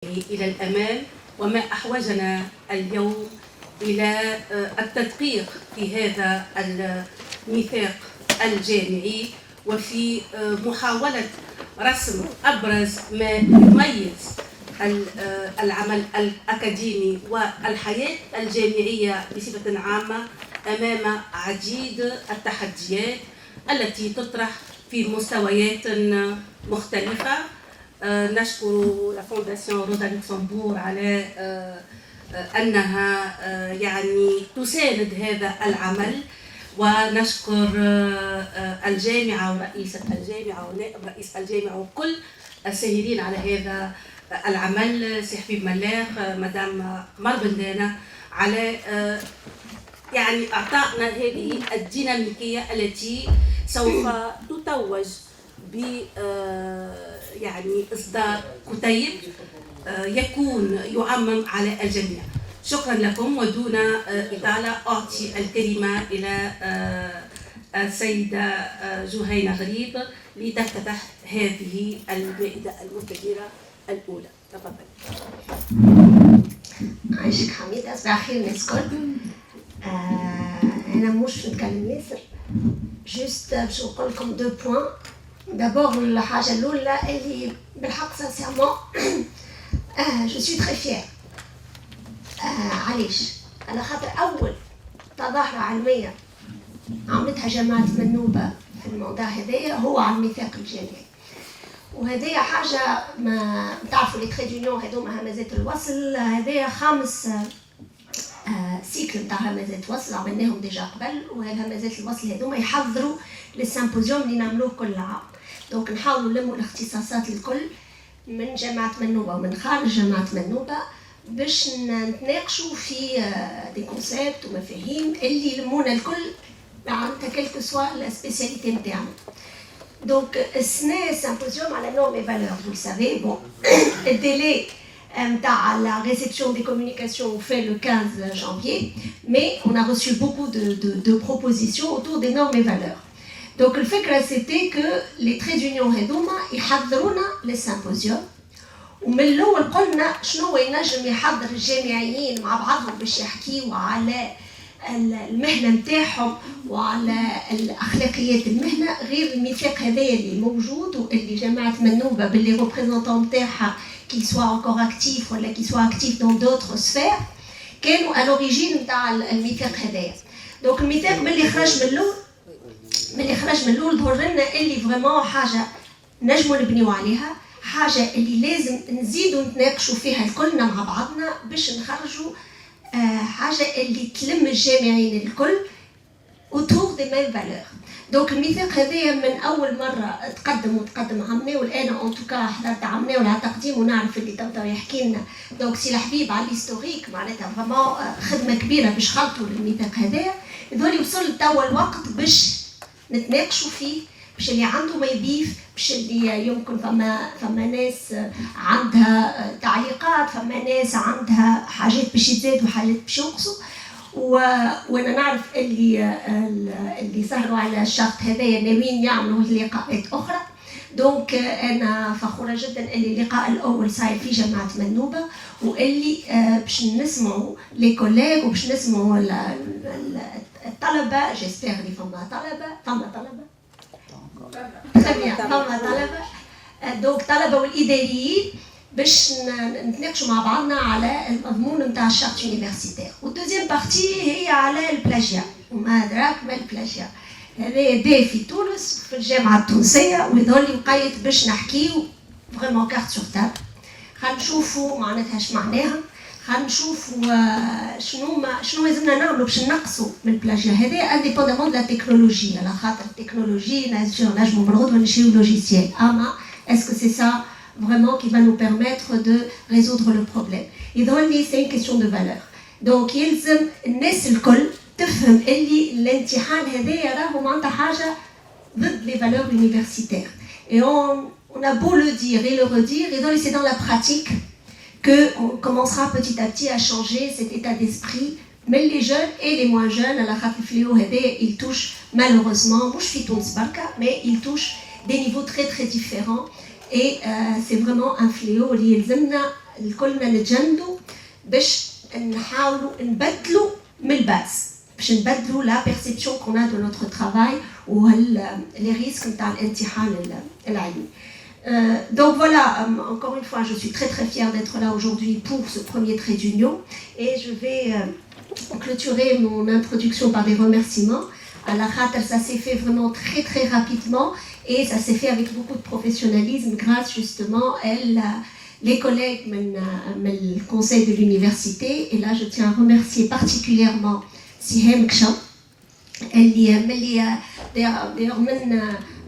إلى الأمام، وما أحوجنا اليوم إلى التدقيق في هذا الميثاق الجامعي وفي محاولة رسم أبرز ما يميز العمل الأكاديمي والحياة الجامعية بصفة عامة أمام عديد التحديات التي تطرح في مستويات مختلفة. نشكر لا فونداسيون روزا لوكسمبورغ على أنها يعني تساند هذا العمل، ونشكر الجامعة ورئيسة الجامعة ونائب رئيس الجامعة وكل الساهرين على هذا العمل، سي حبيب ملاخ، مدام قمر بندانة، على يعني أعطائنا هذه الديناميكية التي سوف تتوج ب يعني إصدار كتيب يكون يعمم على الجميع. شكرا لكم، ودون إطالة أعطي الكلمة إلى السيدة جهينة غريب لتفتتح هذه المائدة المبتكرة الأولى. تفضل. عايشك حميدة، صباح الخير الناس الكل. أنا مش نتكلم ياسر، جوست باش نقول لكم دو بوان. دابور الحاجة الأولى اللي بالحق سانسيرمون جو سوي تري فيير. علاش؟ على خاطر أول تظاهرة علمية عملتها جامعة منوبة في الموضوع هذايا هو على الميثاق الجامعي، وهذايا حاجة ما تعرفوا لي تري دونيون هذوما همزات الوصل، هذايا خامس سيكل نتاع همزات الوصل عملناهم ديجا قبل، وهالهمزات الوصل هذوما يحضروا للسيمبوزيوم اللي نعملوه كل عام. دونك نحاولوا نلموا الاختصاصات الكل من جامعة منوبة ومن خارج جامعة منوبة باش نتناقشوا في دي كونسيبت ومفاهيم اللي يلمونا الكل معناتها كلكو سوا لا سبيسياليتي نتاعنا. دونك السنة سيمبوزيوم على نورم اي فالور، vous le savez. Bon, le délai la réception des communications fait le 15 janvier, mais on a reçu beaucoup de propositions autour des normes et valeurs. Donc le fait que c'était que les traits d'union هذوما يحضرونا للسيمبوزيوم، ومن الأول قلنا شنو ينجم يحضر الجامعيين مع بعضهم باش يحكيوا على المهنة نتاعهم وعلى الأخلاقيات المهنة، غير الميثاق هذايا اللي موجود واللي جامعة منوبة باللي ريبريزونتون نتاعها qu'ils soient encore actifs ولا qu'ils soient actifs dans d'autres sphères كانوا à l'origine نتاع الميثاق هذايا. دونك الميثاق باللي خرج من الأول ظهر لنا اللي فريمون حاجة نجموا نبنيو عليها، حاجة اللي لازم نزيدوا نتناقشوا فيها الكلنا مع بعضنا باش نخرجوا حاجة اللي تلم الجامعين الكل autour des mêmes valeurs. دونك الميثاق هذايا من أول مرة تقدم عمنا، والآن أون توكا حضرت عمنا ولا تقديم ونعرف اللي تو يحكي لنا. دونك سي الحبيب على الهيستوريك معناتها فريمون خدمة كبيرة باش خلطوا الميثاق هذايا. يظهر وصل توا الوقت باش نتناقشوا فيه، باش اللي عنده ما يضيف، باش اللي يمكن فما ناس عندها تعليقات، فما ناس عندها حاجات باش يزيدوا وحاجات باش ينقصوا. وانا نعرف اللي سهروا على الشرط هذايا ناويين يعملوا لقاءات اخرى. دونك انا فخوره جدا اللي اللقاء الاول صاير في جامعه منوبه، واللي باش نسمعوا لي كوليغ وباش نسمعوا الطلبه. جيسبر اللي فما طلبه دونك طلبه والاداريين باش نتناقشوا مع بعضنا على المضمون نتاع الشارت يونيفرسيتير. والدوزيام بارتي هي على البلاجيا، وما أدراك ما البلاجيا. هذا دي في تونس في الجامعة التونسية، ويظهر لي مقيد باش نحكيو فريمون كارت سور تاب. خلينا نشوفوا معناتها اش معناها، خلينا نشوفوا شنو لازمنا نعملوا باش نقصوا من البلاجيا هذا انديبوندامون لا تكنولوجي، على خاطر التكنولوجي نجموا بالغدوة نشريو لوجيسيال، اما اسكو سي سا vraiment qui va nous permettre de résoudre le problème. يظهر لي c'est une question de valeur. donc يلزم الناس الكل تفهم اللي الامتحان هذايا راهو معناتها حاجة ضد les valeurs universitaires. et on a beau le dire et le redire, يظهر لي c'est dans la pratique que on commencera petit à petit à changer cet état d'esprit. mais les jeunes et les moins jeunes على خاطر الفليو هذايا il touche malheureusement مش في تونس بركة، mais il touche des niveaux très très différents. Et c'est vraiment un fléau اللي يلزمنا الكلنا نتجندوا باش نحاولوا نبدلوا من الباس، باش نبدلوا لا بيرسيبسيون كون ا دو نوتر ترافاي لي ريسك نتاع الامتحان العلمي. Donc voilà, encore une fois, je suis très très fière d'être là aujourd'hui pour ce premier trait d'union et je vais clôturer mon introduction par des remerciements. À la khater, ça s'est fait vraiment très très rapidement et ça s'est fait avec beaucoup de professionnalisme grâce justement à les collègues du conseil de l'université. Et là, je tiens à remercier particulièrement Sihem Kcha,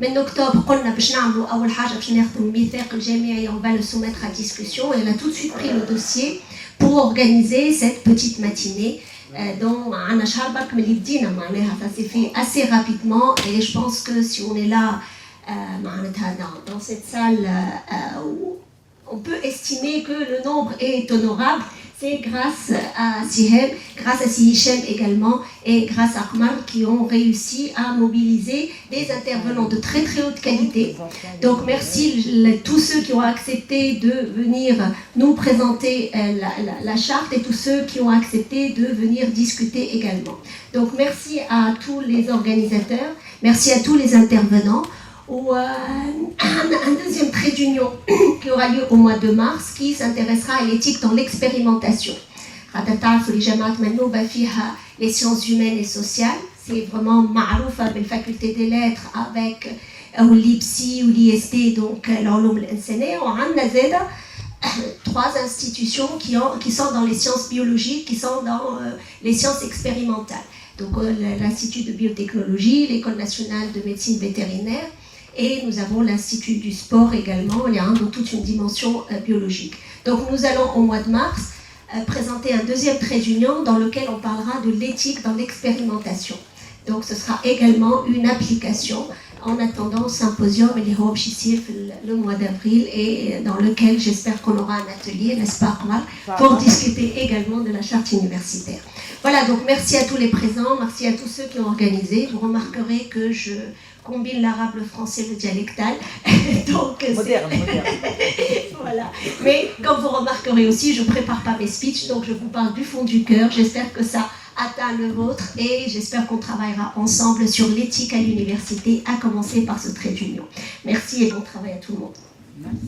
من اكتوبر قلنا باش نعملوا اول حاجه باش ناخذوا الميثاق الجامعي on va le soumettre à discussion et elle a tout de suite pris le dossier pour organiser cette petite matinée dont عندنا شهر برك ملي بدينا معناها ça s'est fait assez rapidement et je pense que si on est là معناتها dans cette salle on peut estimer que le nombre est honorable. C'est grâce à Sihem, grâce à Sihichem également et grâce à Akmar qui ont réussi à mobiliser des intervenants de très très haute qualité. Donc merci à tous ceux qui ont accepté de venir nous présenter la charte et tous ceux qui ont accepté de venir discuter également. Donc merci à tous les organisateurs, merci à tous les intervenants. Ou un deuxième trait d'union qui aura lieu au mois de mars qui s'intéressera à l'éthique dans l'expérimentation. Les sciences humaines et sociales, c'est vraiment معروفة بالfaculté des lettres avec l'IPSI ou l'IST, donc l'Ulum الإنسانية. وعندنا زادة 3 institutions qui sont dans les sciences biologiques, qui sont dans les sciences expérimentales. Donc l'Institut de biotechnologie, l'École nationale de médecine vétérinaire, et nous avons l'Institut du sport également, il y a donc toute une dimension biologique. Donc nous allons au mois de mars présenter un deuxième trait d'union dans lequel on parlera de l'éthique dans l'expérimentation. Donc ce sera également une application en attendant le symposium le mois d'avril et dans lequel j'espère qu'on aura un atelier, n'est-ce pas, pour discuter également de la charte universitaire. Voilà, donc merci à tous les présents, merci à tous ceux qui ont organisé. Vous remarquerez que je combine l'arabe, le français, le dialectal. Donc, moderne. Voilà. Mais comme vous remarquerez aussi, je ne prépare pas mes speeches, donc je vous parle du fond du cœur. J'espère que ça atteint le vôtre et j'espère qu'on travaillera ensemble sur l'éthique à l'université, à commencer par ce trait d'union. Merci et bon travail à tout le monde. Merci.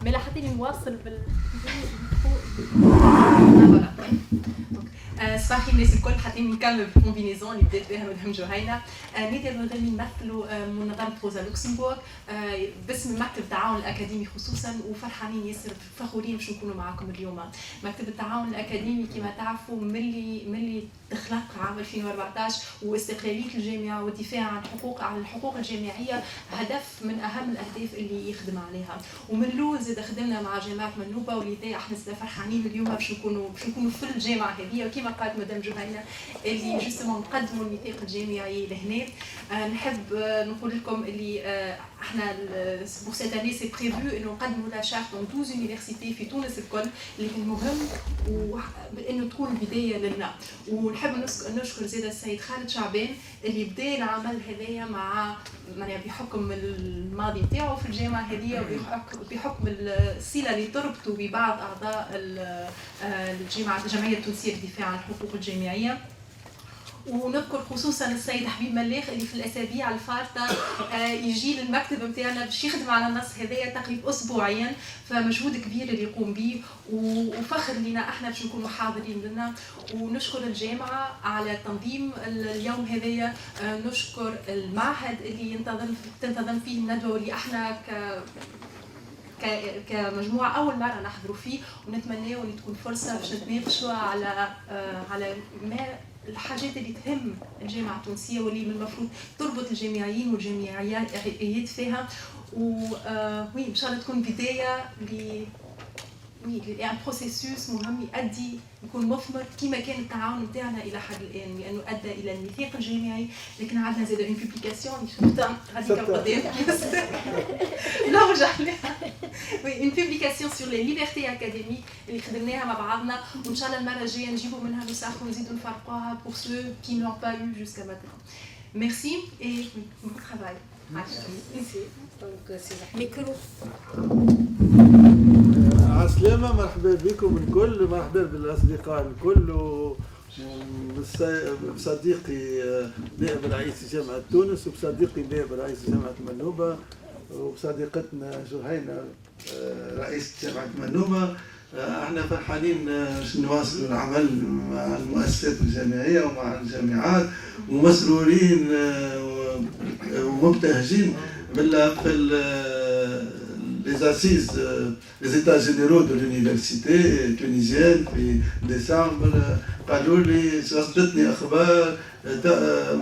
ملاحظين نواصل صباح الخير الناس الكل. حتى نكمل بالكومبينيزون اللي بدات بها مدام جهينه. نادر الغني نمثلوا منظمه روزا لوكسمبورغ باسم مكتب التعاون الاكاديمي خصوصا، وفرحانين ياسر فخورين باش نكونوا معكم اليوم. مكتب التعاون الاكاديمي كما تعرفوا ملي تخلق عام 2014 واستقلاليه الجامعه والدفاع عن الحقوق الجامعيه هدف من اهم الاهداف اللي يخدم عليها، ومن الاول زاد خدمنا مع جامعه منوبه، ولذا احنا فرحانين اليوم باش نكونوا في الجامعه هذه. وكما قالت مدام جهينه اللي جوستومون نقدموا الميثاق الجامعي لهنا. نحب نقول لكم اللي احنا بور سيت اني سي بريفو انه نقدموا لا شارت دون 12 يونيفرسيتي في تونس الكل، لكن مهم انه تكون البدايه لنا. ونحب نشكر زيد السيد خالد شعبان اللي بدا العمل هذايا مع بحكم الماضي نتاعو في الجامعه هذه وبحكم الصله اللي تربطه ببعض اعضاء الجمعيه التونسيه للدفاع عن الحقوق الجامعيه. ونذكر خصوصا السيد حبيب ملاخ اللي في الاسابيع الفارطه يجي للمكتب نتاعنا باش يخدم على النص هذايا تقريبا اسبوعيا، فمجهود كبير اللي يقوم به وفخر لنا احنا باش نكونوا حاضرين لنا. ونشكر الجامعه على تنظيم اليوم هذايا، نشكر المعهد اللي تنتظم فيه الندوه واللي احنا كمجموعه اول مره نحضروا فيه، ونتمناو ان تكون فرصه باش نتناقشوا على ما الحاجات اللي تهم الجامعه التونسيه واللي من المفروض تربط الجامعيين والجامعيات فيها. وي ان شاء الله تكون بدايه لان بروسيسوس مهم يؤدي يكون مثمر كما كان التعاون نتاعنا الى حد الان، لانه ادى الى الميثاق الجامعي. لكن عندنا زاد اون بوبليكاسيون اللي شفتها غادي قدام نرجع لها، وي اون بوبليكاسيون سور لي ليبرتي اكاديميك اللي خدمناها مع بعضنا، وان شاء الله المره الجايه نجيبوا منها نسخ ونزيدوا نفرقوها pour ceux qui n'ont pas eu jusqu'à maintenant. Merci et bon travail. ميكرو. عسلامة، مرحبا بكم الكل، مرحبا بالأصدقاء الكل، بصديقي نائب رئيس جامعة تونس، وبصديقي نائب رئيس جامعة منوبة، وبصديقتنا جهينة رئيس جامعة منوبة. احنا فرحانين باش نواصلوا العمل مع المؤسسات الجامعية ومع الجامعات، ومسرورين ومبتهجين في les assises, les états généraux de l'université tunisienne في ديسمبر. قالوا لي وصلتني اخبار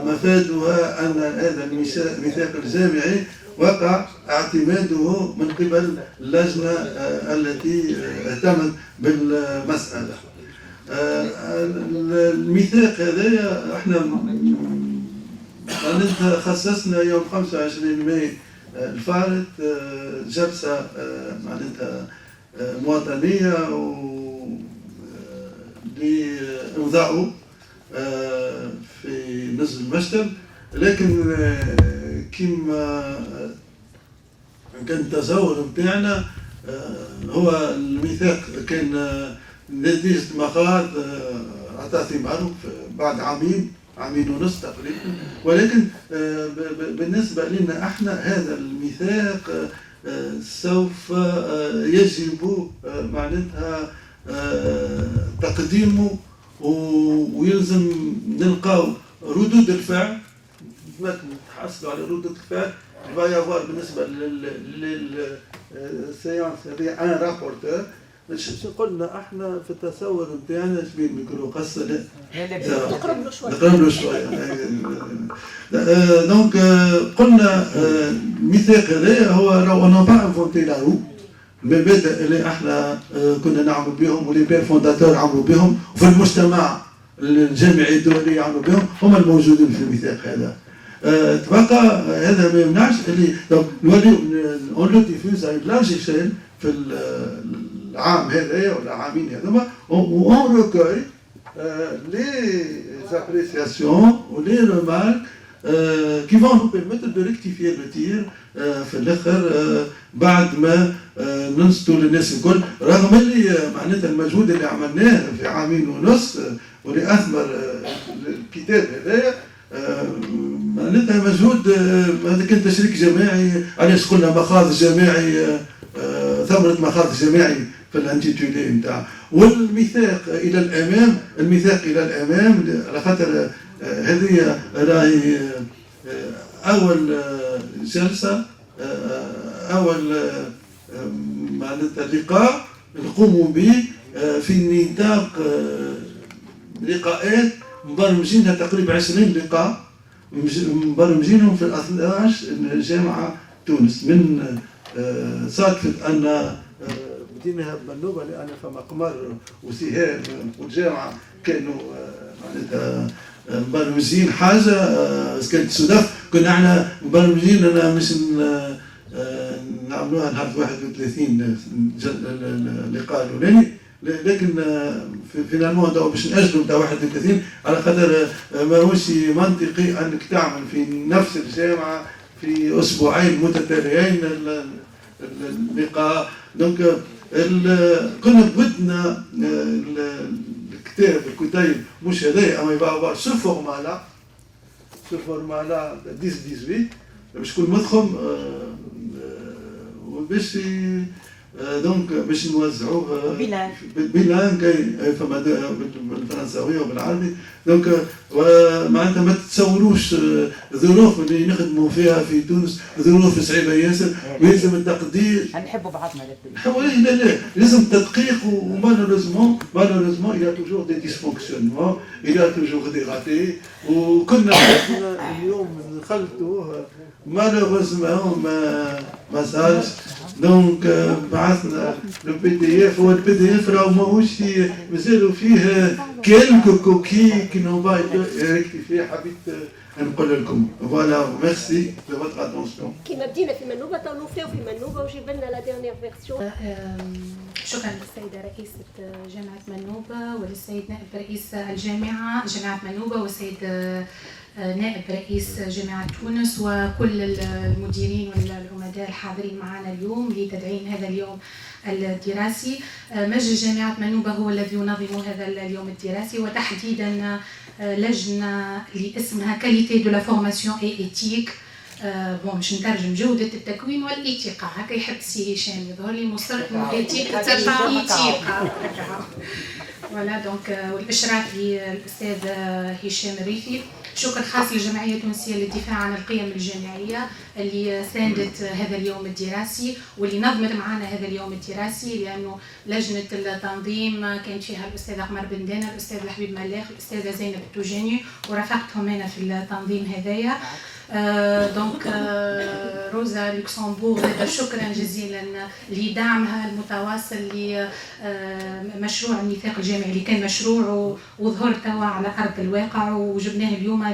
مفادها ان هذا الميثاق الجامعي وقع اعتماده من قبل اللجنه التي اهتمت بالمساله. الميثاق هذايا احنا خصصنا يوم 25 ماي الفارط جلسة معناتها مواطنية لإمضاءه في نزل المشتل، لكن كما كان التصور نتاعنا هو الميثاق كان نتيجة مخاض عطى ثماره بعد عامين ونصف تقريبا، ولكن بالنسبة لنا احنا هذا الميثاق سوف يجب معناتها تقديمه، ويلزم نلقاو ردود الفعل، نتحصلوا على ردود الفعل. فيافوار بالنسبة للسيانس هذه ان رابورتور. قلنا احنا في التصور نتاعنا شبيه الميكرو قصه نقرب له شويه دونك قلنا الميثاق هذا هو راهو با انفونتي لا رو، المبادئ اللي احنا كنا نعمل بهم واللي بير فونداتور عملوا بهم وفي المجتمع الجامعي الدولي يعملوا بهم هم الموجودين في الميثاق هذا. تبقى هذا ما يمنعش اللي نوليو اون لو ديفوز على لارج ايشيل في العام هذايا ولا عامين هذوما، وون ريكوي لي زابريسياسيون ولي ريمارك كي فون نو بيرميتر دو ريكتيفيي لو تير في الاخر بعد ما ننصتوا للناس الكل، رغم اللي معناتها المجهود اللي عملناه في عامين ونص واللي اثمر الكتاب هذايا معناتها مجهود. هذا كان تشريك جماعي، علاش قلنا مخاض جماعي، ثمرة مخاض جماعي في الانتيتولي نتاع. والميثاق الى الامام، الميثاق الى الامام على خاطر هذه راهي اول جلسه، اول معناتها لقاء نقوموا به في نطاق لقاءات مبرمجينها تقريبا 20 لقاء مبرمجينهم في 12 جامعه تونس. من صادفت ان بديناها بمنوبه لان فما قمر وسهام والجامعه كانوا معناتها مبرمجين حاجه، كانت صدف كنا احنا مبرمجين انا مش نعملوها نهار 31 اللقاء الاولاني، لكن فينالمون باش نأجلوا نتاع 31 على خاطر ماهوش منطقي انك تعمل في نفس الجامعه في اسبوعين متتاليين اللقاء. دونك كنا بودنا الكتاب الكتيب مش هذايا اما يبقى سو فورمالا 10-18 باش يكون مضخم وباش دونك باش نوزعوه بيلانغ فما بالفرنساويه وبالعربي. دونك معناتها ما تتصوروش الظروف اللي نخدموا فيها في تونس ظروف صعيبه ياسر، ويلزم التقدير. نحبوا بعضنا لا لازم التدقيق، ومالوريزمون il y a toujours des dysfonctionnements, il y a toujours des ratés. وكنا اليوم نخلطوه مالوريزمون ما صارش. دونك بعثنا لو بي دي اف، هو البي دي اف راهو ماهوش مازالوا فيه كيلكو كوكي كي نون با ريكتيفي. حبيت نقول لكم فوالا ميرسي دو فوتر اتونسيون. كيما بدينا في منوبه تو نوفيو في منوبه وجيب لنا لا ديرنيير فيرسيون. شكرا للسيدة رئيسة جامعة منوبة وللسيد نائب رئيس الجامعة جامعة منوبة والسيد نائب رئيس جامعة تونس وكل المديرين والعمداء الحاضرين معنا اليوم لتدعيم هذا اليوم الدراسي. مجلس جامعة منوبة هو الذي ينظم هذا اليوم الدراسي، وتحديدا لجنة لاسمها كاليتي دو لا فورماسيون اي ايتيك. بون باش نترجم جودة التكوين والإيتيقة، هكا يحب السي هشام يظهر لي مصر انه إيتيقة ترفع إيتيقة. فوالا دونك والإشراف للأستاذ هشام الريفي. شكر خاص للجمعية التونسية للدفاع عن القيم الجامعية اللي ساندت هذا اليوم الدراسي واللي نظمت معنا هذا اليوم الدراسي، لأنه لجنة التنظيم كانت فيها الأستاذ قمر بن دانا، الأستاذ الحبيب ملاخ، الأستاذة زينب التوجاني، ورافقتهم أنا في التنظيم هذايا. دونك روزا لوكسمبورغ شكرا جزيلا لدعمها المتواصل لمشروع الميثاق الجامعي اللي كان مشروع وظهر توا على ارض الواقع وجبناه اليوم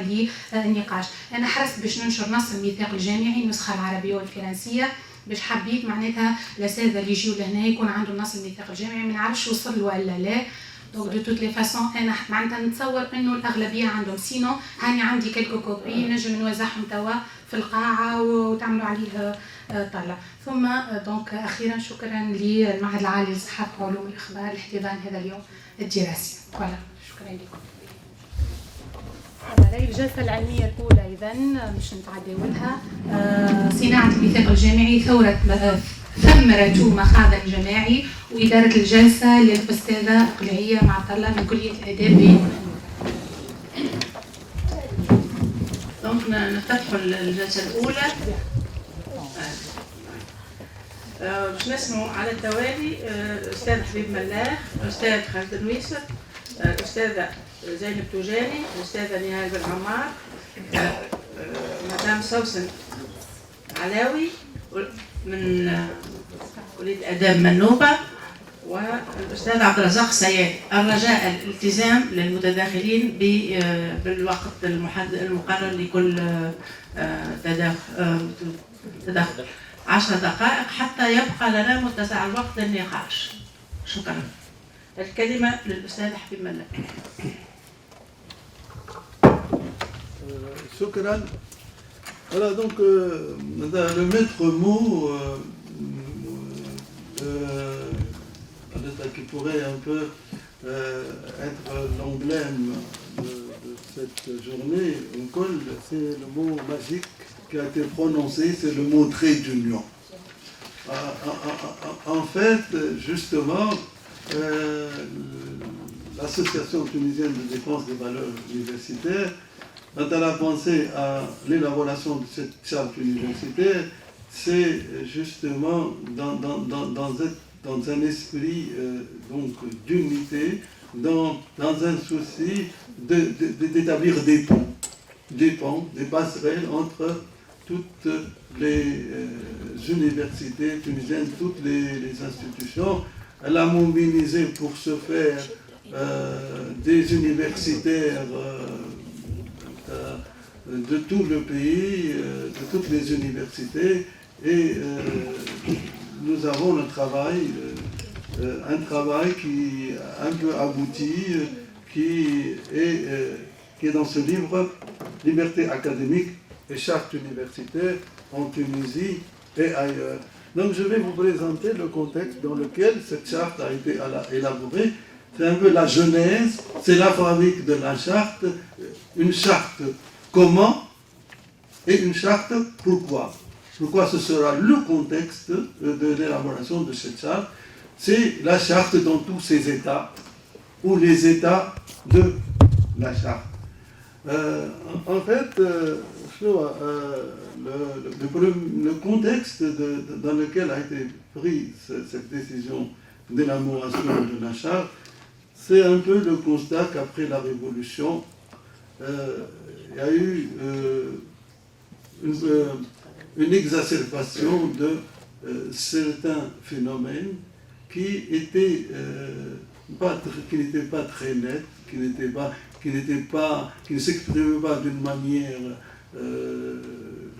للنقاش. انا حرصت باش ننشر نص الميثاق الجامعي النسخه العربيه والفرنسيه، باش حبيت معناتها الاساتذه اللي يجيو لهنا يكون عندهم نص الميثاق الجامعي، ما نعرفش وصل ولا لا. دونك دو توت لي فاسون انا معناتها نتصور انه الاغلبيه عندهم، سينو هاني عندي كيلكو كوبي نجم نوزعهم توا في القاعه وتعملوا عليه طلع. ثم دونك اخيرا شكرا للمعهد العالي للصحه وعلوم الاخبار لاحتضان هذا اليوم الدراسي. فوالا شكرا لكم. هذا الجلسه العلميه الاولى اذا مش نتعداو لها. صناعه الميثاق الجامعي ثوره ثمرة مخاض جماعي، وإدارة الجلسة للأستاذة إقليعية معطلة من كلية الآداب. دونك نفتحوا الجلسة الأولى. باش نسمعوا على التوالي الأستاذ حبيب ملاخ، الأستاذ خالد النويسر، الأستاذة زينب توجاني، الأستاذة نهال بن عمار، مدام سوسن علاوي من كلية آداب منوبة، والأستاذ عبد الرزاق سياد. الرجاء الالتزام للمتداخلين بالوقت المقرر لكل تداخل 10 دقائق حتى يبقى لنا متسع الوقت للنقاش. شكرا. الكلمة للأستاذ حبيب ملاك. شكرا. Voilà, donc le maître mot qui pourrait un peu être l'emblème de cette journée, c'est le mot magique qui a été prononcé, c'est le mot trait d'union. En fait, justement, l'Association tunisienne de défense des valeurs universitaires, quand elle a pensé à l'élaboration de cette charte universitaire, c'est justement dans un esprit d'unité, dans un souci d'établir des ponts, des passerelles entre toutes les universités tunisiennes, toutes les institutions. Elle a mobilisé pour ce faire des universitaires de tout le pays, de toutes les universités, et nous avons un travail qui est un peu abouti, qui est dans ce livre Liberté académique et charte universitaire en Tunisie et ailleurs. Donc je vais vous présenter le contexte dans lequel cette charte a été élaborée. C'est un peu la genèse, c'est la fabrique de la charte, une charte comment et une charte pourquoi. Pourquoi ce sera le contexte de l'élaboration de cette charte. C'est la charte dans tous ses états, ou les états de la charte. En fait, le contexte dans lequel a été prise cette décision d'élaboration de la charte, c'est un peu le constat qu'après la Révolution, il y a eu une exacerbation de certains phénomènes qui n'étaient pas très nets, qui ne s'exprimaient pas d'une manière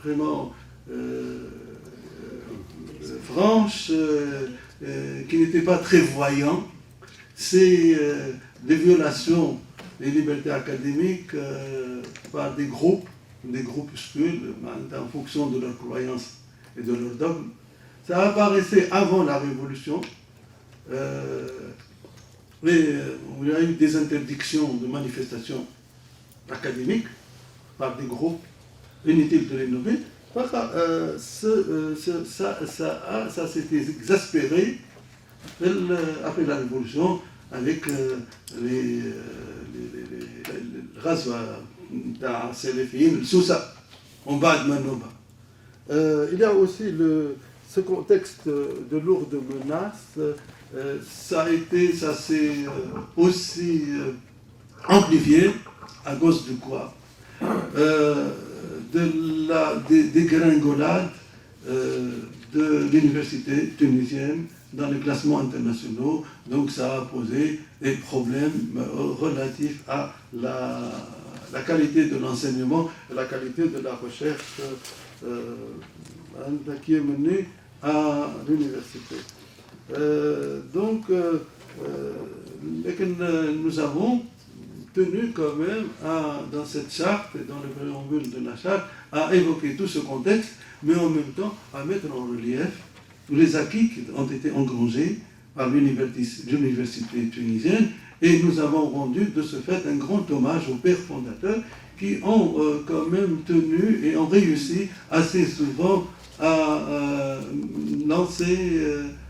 vraiment franche, qui n'étaient pas très voyants. C'est des violations les libertés académiques par des groupuscules, en fonction de leurs croyances et de leurs dogmes. Ça apparaissait avant la Révolution. Il y a eu des interdictions de manifestations académiques par des groupes, inutile de les nommer. Ça s'était exaspéré après la Révolution avec les Ghazwa, Salafiyyin, Sousa, en bas de Manouba. Il y a aussi ce contexte de lourdes menaces. Ça s'est aussi amplifié à cause de quoi? Des dégringolades de l'université tunisienne dans les classements internationaux. Donc ça a posé des problèmes relatifs à la qualité de l'enseignement et la qualité de la recherche qui est menée à l'université. Nous avons tenu quand même, dans cette charte et dans le préambule de la charte, à évoquer tout ce contexte, mais en même temps à mettre en relief les acquis qui ont été engrangés par l'université tunisienne, et nous avons rendu de ce fait un grand hommage aux pères fondateurs qui ont quand même tenu et ont réussi assez souvent à lancer,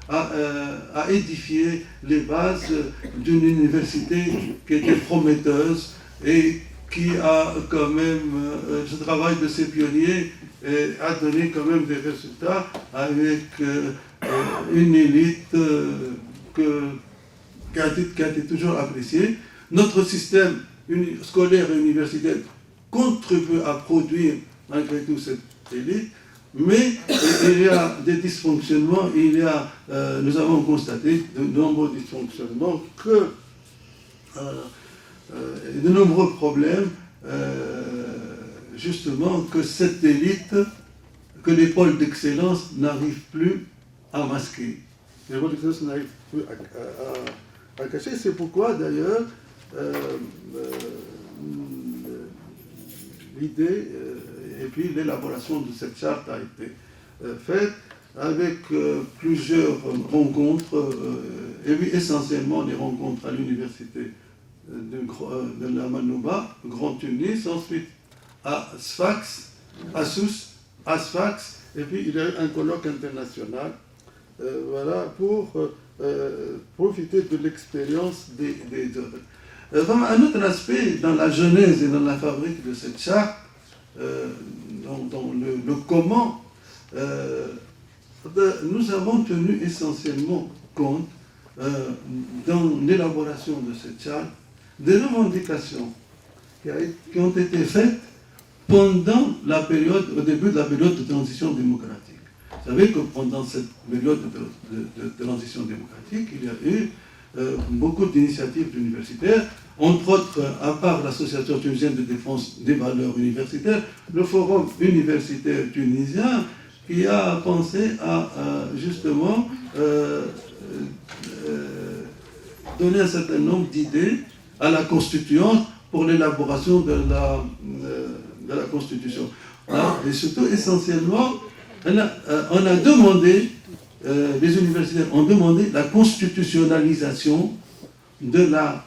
à édifier les bases d'une université qui était prometteuse et qui a quand même, ce travail de ces pionniers a donné quand même des résultats avec une élite qui a été toujours appréciée. Notre système scolaire et universitaire contribue à produire malgré tout cette élite, mais il y a des dysfonctionnements, nous avons constaté de nombreux dysfonctionnements, de nombreux problèmes, justement, que cette élite, que les pôles d'excellence n'arrivent plus à masquer. Les pôles d'excellence n'arrivent plus à cacher. C'est pourquoi, d'ailleurs, l'idée et puis l'élaboration de cette charte a été faite avec plusieurs rencontres, et oui, essentiellement des rencontres à l'université de la Manouba, Grand Tunis, ensuite à Sfax, à Sousse, à Sfax, et puis il y a eu un colloque international, voilà, pour profiter de l'expérience des autres. Un autre aspect dans la genèse et dans la fabrique de cette charte, dans le comment, nous avons tenu essentiellement compte, dans l'élaboration de cette charte, des revendications qui ont été faites pendant au début de la période de transition démocratique. Vous savez que pendant cette période de transition démocratique, il y a eu beaucoup d'initiatives universitaires, entre autres, à part l'Association tunisienne de défense des valeurs universitaires, le Forum universitaire tunisien, qui a pensé à justement donner un certain nombre d'idées à la constituante pour l'élaboration de la Constitution. Et surtout, essentiellement, on a demandé, les universitaires ont demandé la constitutionnalisation de la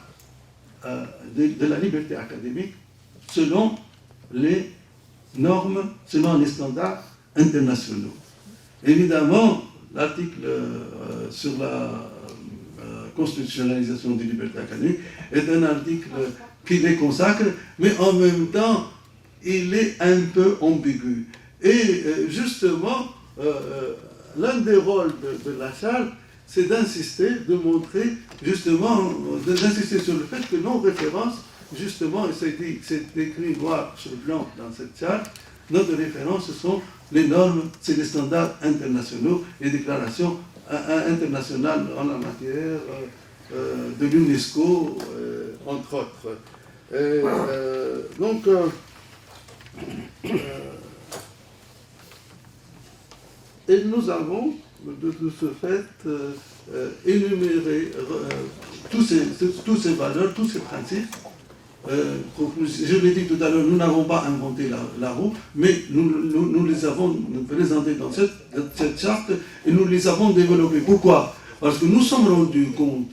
liberté académique selon les normes, selon les standards internationaux. Évidemment, l'article sur la constitutionnalisation des libertés académiques est un article qui les consacre, mais en même temps, il est un peu ambigu. Et justement, l'un des rôles de la charte, c'est d'insister, de montrer, justement, d'insister sur le fait que nos références, justement, et c'est écrit noir sur blanc dans cette charte, notre référence, ce sont les normes, c'est les standards internationaux, les déclarations internationales en la matière de l'UNESCO, entre autres. Et nous avons, de ce fait, énuméré toutes ces valeurs, tous ces principes je l'ai dit tout à l'heure, nous n'avons pas inventé la roue, mais nous les avons présentés dans cette charte et nous les avons développés. Pourquoi? Parce que nous sommes rendus compte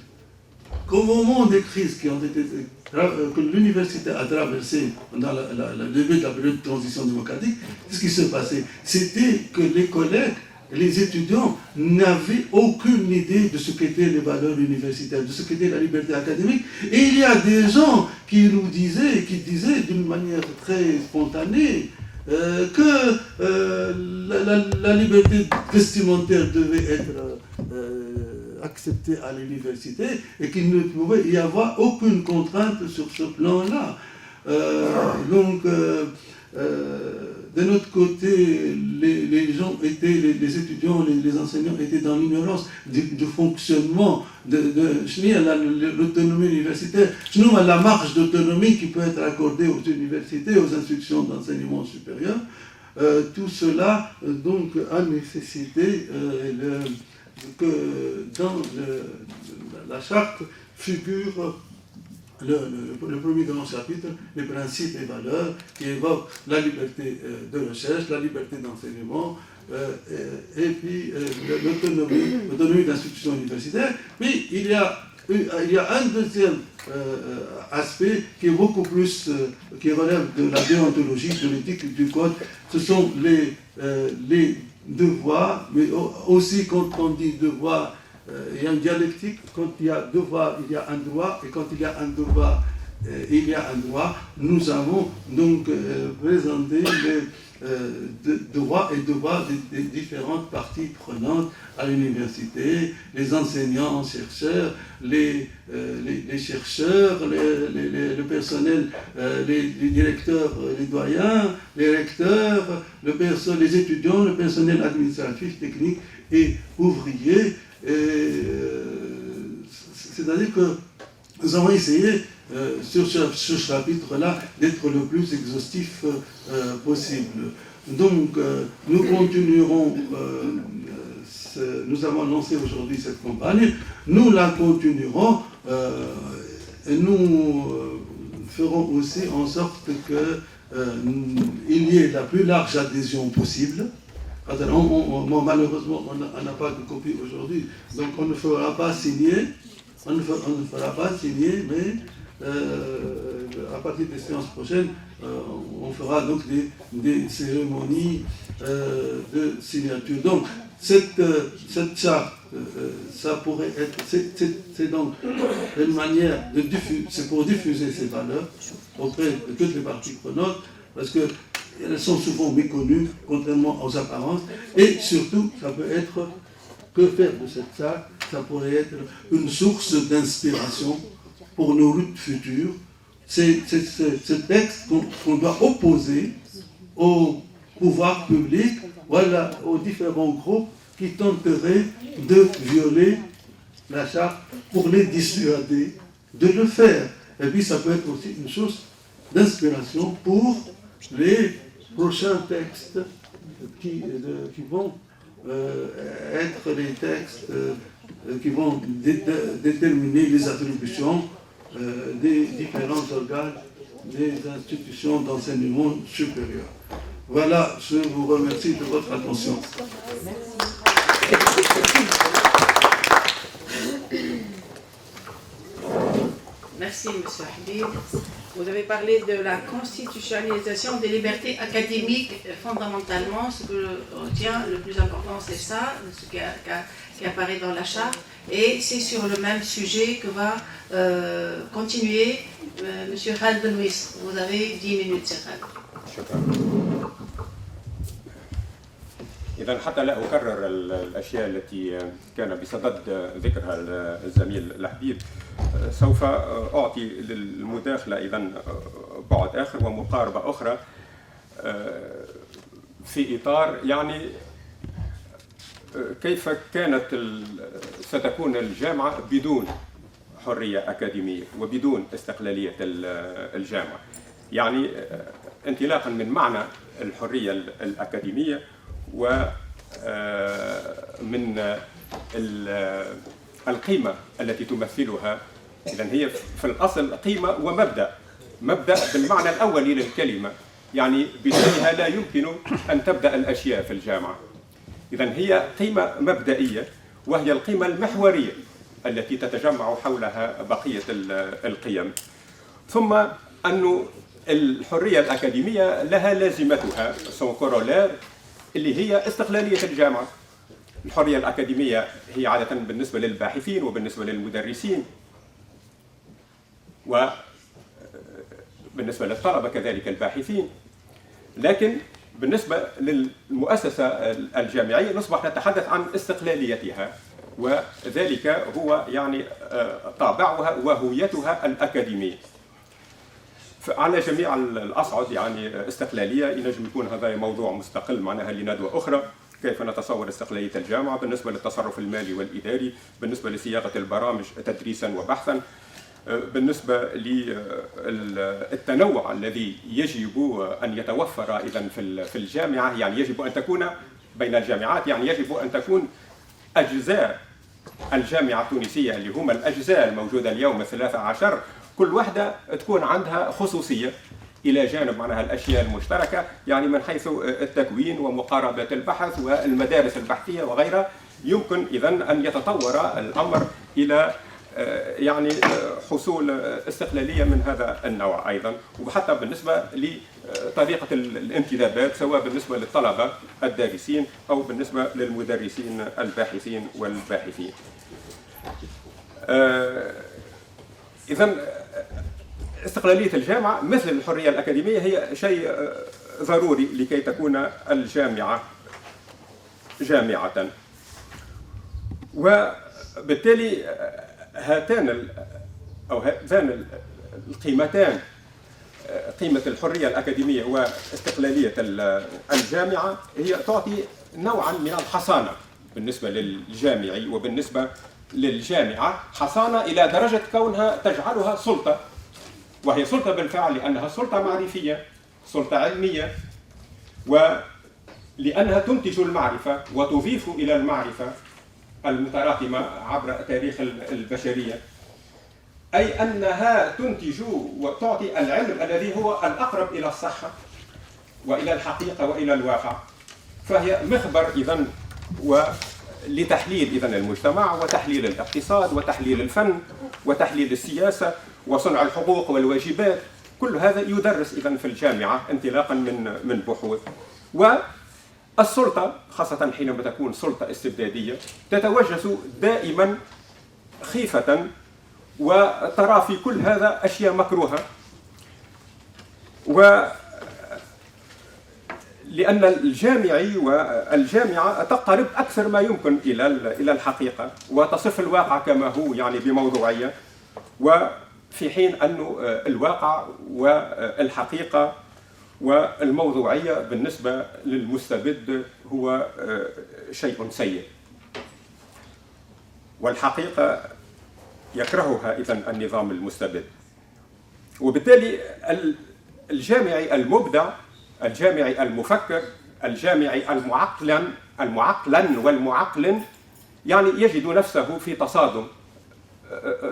qu'au moment des crises qui ont été que l'université a traversé dans le début de la période de transition démocratique, ce qui se passait, c'était que les collègues, les étudiants n'avaient aucune idée de ce qu'étaient les valeurs universitaires, de ce qu'était la liberté académique. Et il y a des gens qui nous disaient, d'une manière très spontanée, que la liberté vestimentaire devait être acceptée à l'université et qu'il ne pouvait y avoir aucune contrainte sur ce plan-là. De notre côté, les gens étaient, les étudiants, les enseignants étaient dans l'ignorance du fonctionnement de l'autonomie universitaire. Sinon, la marge d'autonomie qui peut être accordée aux universités, aux institutions d'enseignement supérieur, tout cela donc a nécessité que dans la charte figure le premier grand chapitre, les principes et valeurs qui évoquent la liberté de recherche, la liberté d'enseignement et puis l'autonomie d'institutions universitaires. Puis il y a un deuxième aspect qui est beaucoup plus, qui relève de la déontologie, de l'éthique du code. Ce sont les devoirs, mais aussi quand on dit devoir, il y a une dialectique. Quand il y a devoir, il y a un droit, et quand il y a un devoir, il y a un droit. Nous avons donc présenté les droits et devoirs des différentes parties prenantes à l'université, les enseignants, chercheurs, les chercheurs, le personnel, les directeurs, les doyens, les recteurs, les étudiants, le personnel administratif, technique et ouvrier. C'est-à-dire que nous avons essayé sur ce chapitre-là d'être le plus exhaustif possible. Donc nous continuerons, nous avons lancé aujourd'hui cette campagne, nous la continuerons et nous ferons aussi en sorte qu'il y ait la plus large adhésion possible. Malheureusement, on n'a pas de copie aujourd'hui, donc on ne fera pas signer, mais à partir des séances prochaines, on fera donc des cérémonies de signature. Donc, cette charte, ça pourrait être, c'est donc une manière de diffuser, c'est pour diffuser ces valeurs auprès de toutes les parties prenantes, parce que elles sont souvent méconnues, contrairement aux apparences, et surtout, ça peut être, que faire de cette charte? Ça pourrait être une source d'inspiration pour nos luttes futures. C'est ce texte qu'on doit opposer au pouvoir public, voilà, aux différents groupes qui tenteraient de violer la charte pour les dissuader de le faire. Et puis ça peut être aussi une source d'inspiration pour les prochains textes qui vont être les textes qui vont déterminer les attributions des différents organes des institutions d'enseignement supérieur. Voilà, je vous remercie de votre attention. Merci, M. Habib. Vous avez parlé de la constitutionnalisation des libertés académiques. Fondamentalement, ce que je retiens, le plus important, c'est ça, ce qui apparaît dans la charte. Et c'est sur le même sujet que va continuer M. Khaled Benouis. Vous avez 10 minutes, Sir Khaled. شكرا. إذا حتى لا أكرر الأشياء التي كان بصدد ذكرها الزميل الحبيب، سوف أعطي للمداخلة إذا بعد آخر ومقاربة أخرى في إطار يعني كيف ستكون الجامعة بدون حرية أكاديمية وبدون استقلالية الجامعة. يعني انطلاقا من معنى الحرية الأكاديمية ومن القيمة التي تمثلها. إذن هي في الأصل قيمة ومبدأ مبدأ بالمعنى الأولي للكلمة، يعني بدونها لا يمكن أن تبدأ الأشياء في الجامعة. إذن هي قيمة مبدئية، وهي القيمة المحورية التي تتجمع حولها بقية القيم. ثم أن الحرية الأكاديمية لها لازمتها سون كورولير اللي هي استقلالية الجامعة. الحرية الأكاديمية هي عادة بالنسبة للباحثين وبالنسبة للمدرسين، وبالنسبة للطلبة كذلك الباحثين، لكن بالنسبة للمؤسسة الجامعية نصبح نتحدث عن استقلاليتها، وذلك هو يعني طابعها وهويتها الأكاديمية. على جميع الأصعد يعني استقلالية، ينجم يكون هذا موضوع مستقل معناها لندوة أخرى، كيف نتصور استقلالية الجامعة بالنسبة للتصرف المالي والإداري، بالنسبة لصياغة البرامج تدريسا وبحثا، بالنسبة للتنوع الذي يجب أن يتوفر إذن في الجامعة، يعني يجب أن تكون بين الجامعات، يعني يجب أن تكون أجزاء الجامعة التونسية اللي هم الأجزاء الموجودة اليوم 13 كل واحدة تكون عندها خصوصية إلى جانب معناها الأشياء المشتركة، يعني من حيث التكوين ومقاربة البحث والمدارس البحثية وغيرها. يمكن إذن أن يتطور الأمر إلى يعني حصول استقلالية من هذا النوع أيضا، وحتى بالنسبة لطريقة الانتدابات، سواء بالنسبة للطلبة الدارسين أو بالنسبة للمدرسين الباحثين والباحثين. إذن استقلالية الجامعة مثل الحرية الأكاديمية هي شيء ضروري لكي تكون الجامعة جامعة، وبالتالي هاتان القيمتان، قيمة الحرية الأكاديمية واستقلالية الجامعة، هي تعطي نوعا من الحصانة بالنسبة للجامعي وبالنسبة للجامعة، حصانة إلى درجة كونها تجعلها سلطة، وهي سلطة بالفعل لأنها سلطة معرفية، سلطة علمية، ولأنها تنتج المعرفة وتضيف إلى المعرفة المتراكمة عبر تاريخ البشرية، أي أنها تنتج وتعطي العلم الذي هو الأقرب إلى الصحة وإلى الحقيقة وإلى الواقع. فهي مخبر إذن لتحليل إذن المجتمع وتحليل الاقتصاد وتحليل الفن وتحليل السياسة وصنع الحقوق والواجبات. كل هذا يدرس إذن في الجامعة انطلاقا من بحوث. والسلطة خاصة حينما تكون سلطة استبدادية تتوجس دائما خيفة وترى في كل هذا أشياء مكروهة، لأن الجامعي والجامعة تقترب أكثر ما يمكن إلى الحقيقة وتصف الواقع كما هو يعني بموضوعية، وفي حين أن الواقع والحقيقة والموضوعية بالنسبة للمستبد هو شيء سيء، والحقيقة يكرهها إذن النظام المستبد. وبالتالي الجامعي المبدع، الجامعي المفكر، الجامعي المعقلن والمعقلن يعني يجد نفسه في تصادم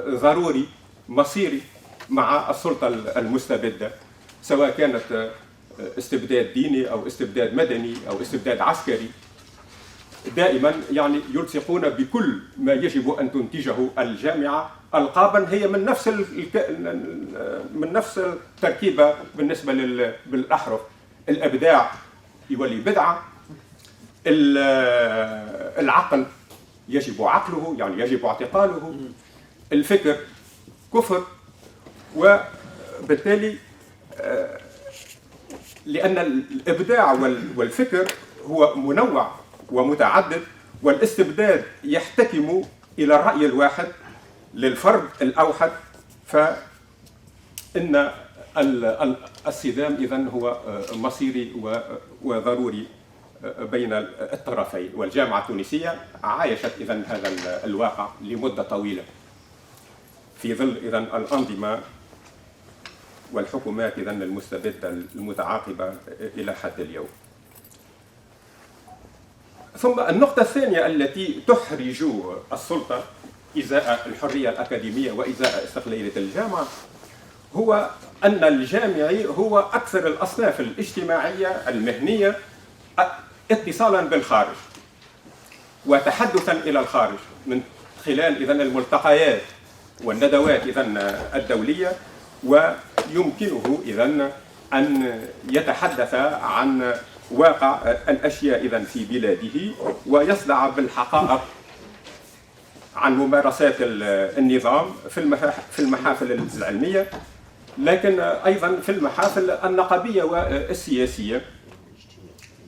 ضروري مصيري مع السلطة المستبدة، سواء كانت استبداد ديني أو استبداد مدني أو استبداد عسكري. دائما يعني يلصقون بكل ما يجب أن تنتجه الجامعة ألقابا هي من نفس التركيبة بالنسبة بالأحرف. الإبداع يولي بدعة، العقل يجب عقله يعني يجب اعتقاله، الفكر كفر. وبالتالي لأن الإبداع والفكر هو منوع ومتعدد، والاستبداد يحتكم إلى الرأي الواحد للفرد الأوحد، فإن الصدام إذن هو مصيري وضروري بين الطرفين. والجامعة التونسية عايشت إذن هذا الواقع لمدة طويلة في ظل إذن الأنظمة والحكومات إذن المستبدة المتعاقبة إلى حد اليوم. ثم النقطة الثانية التي تحرج السلطة إزاء الحرية الأكاديمية وإزاء استقلالية الجامعة هو أن الجامعي هو أكثر الأصناف الاجتماعية المهنية اتصالا بالخارج وتحدثا إلى الخارج من خلال إذن الملتقيات والندوات إذن الدولية، ويمكنه إذن أن يتحدث عن واقع الأشياء إذن في بلاده ويصدع بالحقائق عن ممارسات النظام في المحافل العلمية، لكن أيضا في المحافل النقابية والسياسية.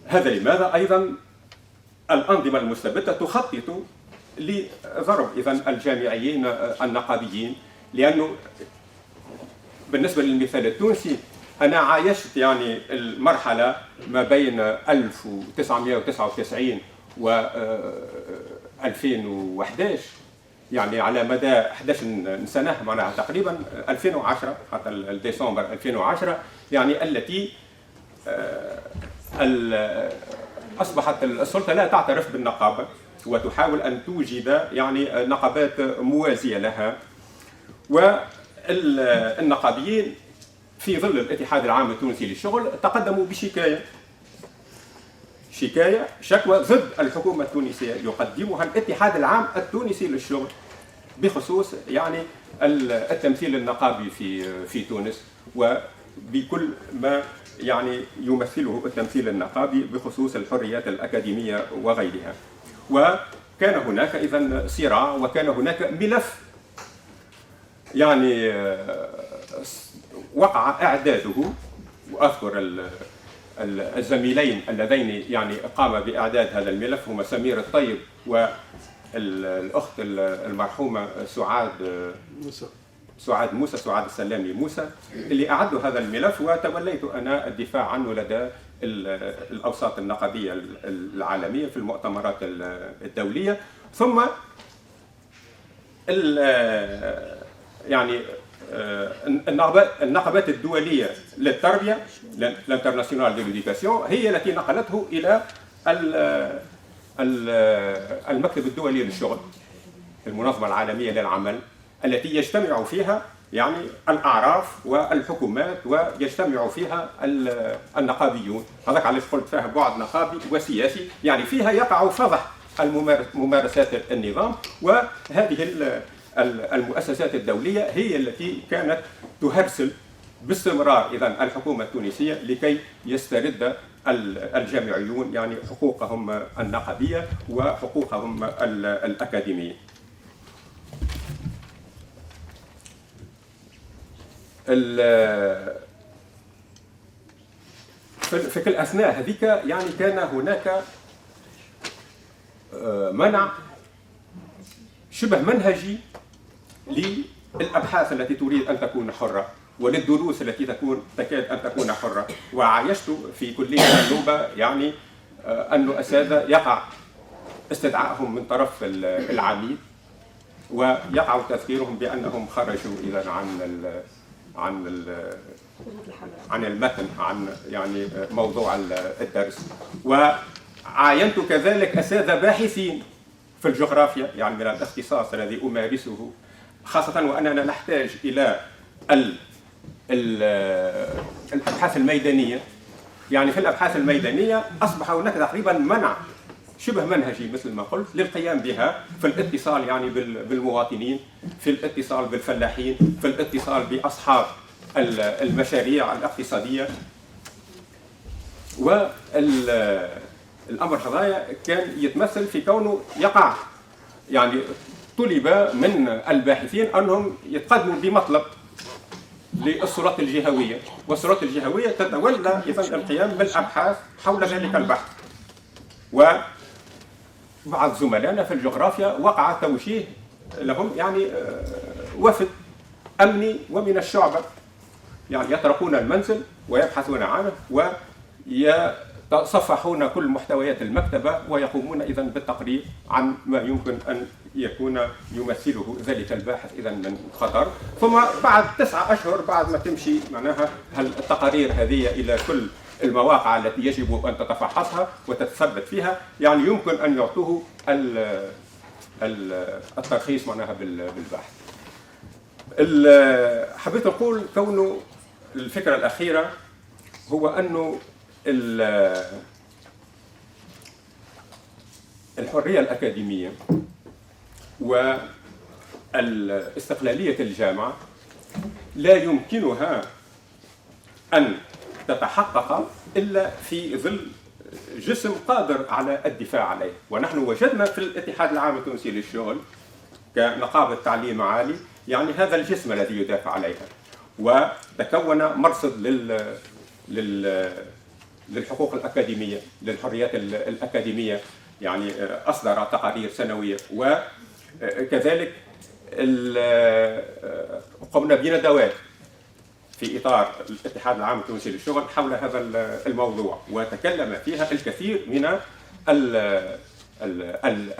هذا لماذا أيضا الأنظمة المستبدة تخطط لضرب إذن الجامعيين النقابيين، لأنه بالنسبة للمثال التونسي أنا عايشت يعني المرحلة ما بين 1999 و 2011، يعني على مدى 11 سنة معناها تقريبا 2010 حتى ديسمبر 2010، يعني التي أصبحت السلطة لا تعترف بالنقابة وتحاول أن توجد يعني نقابات موازية لها. والنقابيين في ظل الاتحاد العام التونسي للشغل تقدموا شكوى ضد الحكومة التونسية يقدمها الاتحاد العام التونسي للشغل بخصوص يعني التمثيل النقابي في تونس وبكل ما يعني يمثله التمثيل النقابي بخصوص الحريات الأكاديمية وغيرها. وكان هناك إذن صراع، وكان هناك ملف يعني وقع إعداده، وأذكر الزميلين اللذين يعني قام بإعداد هذا الملف هما سمير الطيب والأخت المرحومة سعاد السلامي موسى، اللي أعدوا هذا الملف وتوليت أنا الدفاع عنه لدى الأوساط النقابية العالمية في المؤتمرات الدولية. ثم يعني النقابات الدولية للتربية الانترناسيونال دو ليديكاسيون هي التي نقلته إلى المكتب الدولي للشغل، المنظمة العالمية للعمل، التي يجتمع فيها يعني الأعراف والحكومات ويجتمع فيها النقابيون. هذاك علاش قلت فيها بعد نقابي وسياسي، يعني فيها يقع فضح ممارسات النظام. وهذه المؤسسات الدولية هي التي كانت تهرسل باستمرار إذن الحكومة التونسية لكي يسترد الجامعيون يعني حقوقهم النقابية وحقوقهم الأكاديمية. في كل أثناء هذيك يعني كان هناك منع شبه منهجي للأبحاث التي تريد أن تكون حرة وللدروس التي تكاد أن تكون حرة. وعايشت في كلية النوبة يعني أن أساتذة يقع استدعائهم من طرف العميد ويقع تذكيرهم بأنهم خرجوا إذا عن المتن، عن يعني موضوع الدرس. وعاينت كذلك أساتذة باحثين في الجغرافيا يعني من الاختصاص الذي أمارسه، خاصة وأننا نحتاج إلى الأبحاث الميدانية. يعني في الأبحاث الميدانية أصبح هناك تقريبا منع شبه منهجي مثل ما قلت للقيام بها في الاتصال يعني بالمواطنين، في الاتصال بالفلاحين، في الاتصال بأصحاب المشاريع الاقتصادية. والأمر هذا كان يتمثل في كونه يقع يعني طلب من الباحثين أنهم يتقدموا بمطلب للسلطات الجهوية، والسلطات الجهوية تتولى إذن القيام بالأبحاث حول ذلك البحث. وبعض زملائنا في الجغرافيا وقع توجيه لهم يعني وفد أمني ومن الشعب يعني يطرقون المنزل ويبحثون عنه ويتصفحون كل محتويات المكتبة ويقومون إذن بالتقرير عن ما يمكن أن يكون يمثله ذلك الباحث إذن من خطر. ثم بعد 9 أشهر بعد ما تمشي معناها التقارير هذه إلى كل المواقع التي يجب أن تتفحصها وتتثبت فيها، يعني يمكن أن يعطوه الترخيص معناها بالبحث. حبيت نقول كونه الفكرة الأخيرة هو أنه الحرية الأكاديمية والاستقلالية الجامعة لا يمكنها أن تتحقق إلا في ظل جسم قادر على الدفاع عليه. ونحن وجدنا في الاتحاد العام التونسي للشغل كنقابة تعليم عالي يعني هذا الجسم الذي يدافع عليها، وتكون مرصد للحقوق الأكاديمية، للحريات الأكاديمية، يعني أصدر تقارير سنوية، وكذلك قمنا بندوات في إطار الاتحاد العام التونسي للشغل حول هذا الموضوع، وتكلم فيها الكثير من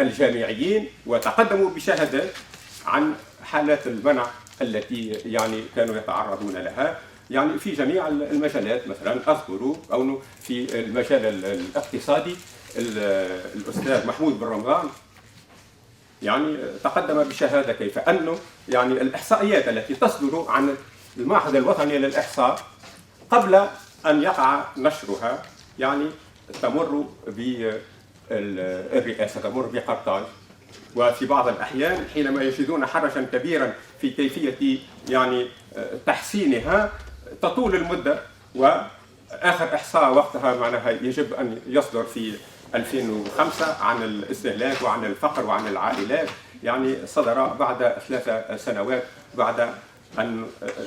الجامعيين وتقدموا بشهادات عن حالات المنع التي يعني كانوا يتعرضون لها يعني في جميع المجالات. مثلا أذكر أنه في المجال الاقتصادي الأستاذ محمود بن رمضان يعني تقدم بشهادة كيف أنه يعني الإحصائيات التي تصدر عن المعهد الوطني للإحصاء قبل أن يقع نشرها يعني تمر بالرئاسة، تمر بقرطاج، وفي بعض الأحيان حينما يجدون حرجا كبيرا في كيفية يعني تحسينها تطول المدة. وآخر إحصاء وقتها معناها يجب أن يصدر في 2005 عن الاستهلاك وعن الفقر وعن العائلات، يعني صدر بعد 3 سنوات بعد أن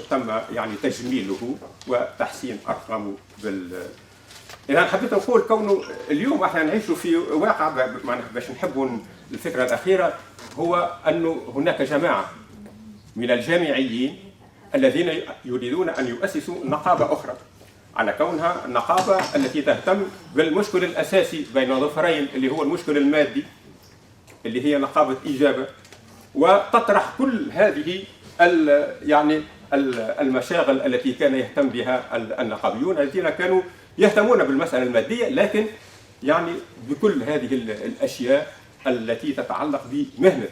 تم يعني تجميله وتحسين أرقامه إذا حبيت نقول كونه اليوم احنا نعيش في واقع باش نحبوا الفكرة الأخيرة هو أنه هناك جماعة من الجامعيين الذين يريدون أن يؤسسوا نقابة أخرى على كونها النقابة التي تهتم بالمشكل الأساسي بين ظفرين اللي هو المشكل المادي اللي هي نقابة إجابة، وتطرح كل هذه يعني المشاغل التي كان يهتم بها النقابيون الذين كانوا يهتمون بالمسألة المادية، لكن يعني بكل هذه الأشياء التي تتعلق بمهنة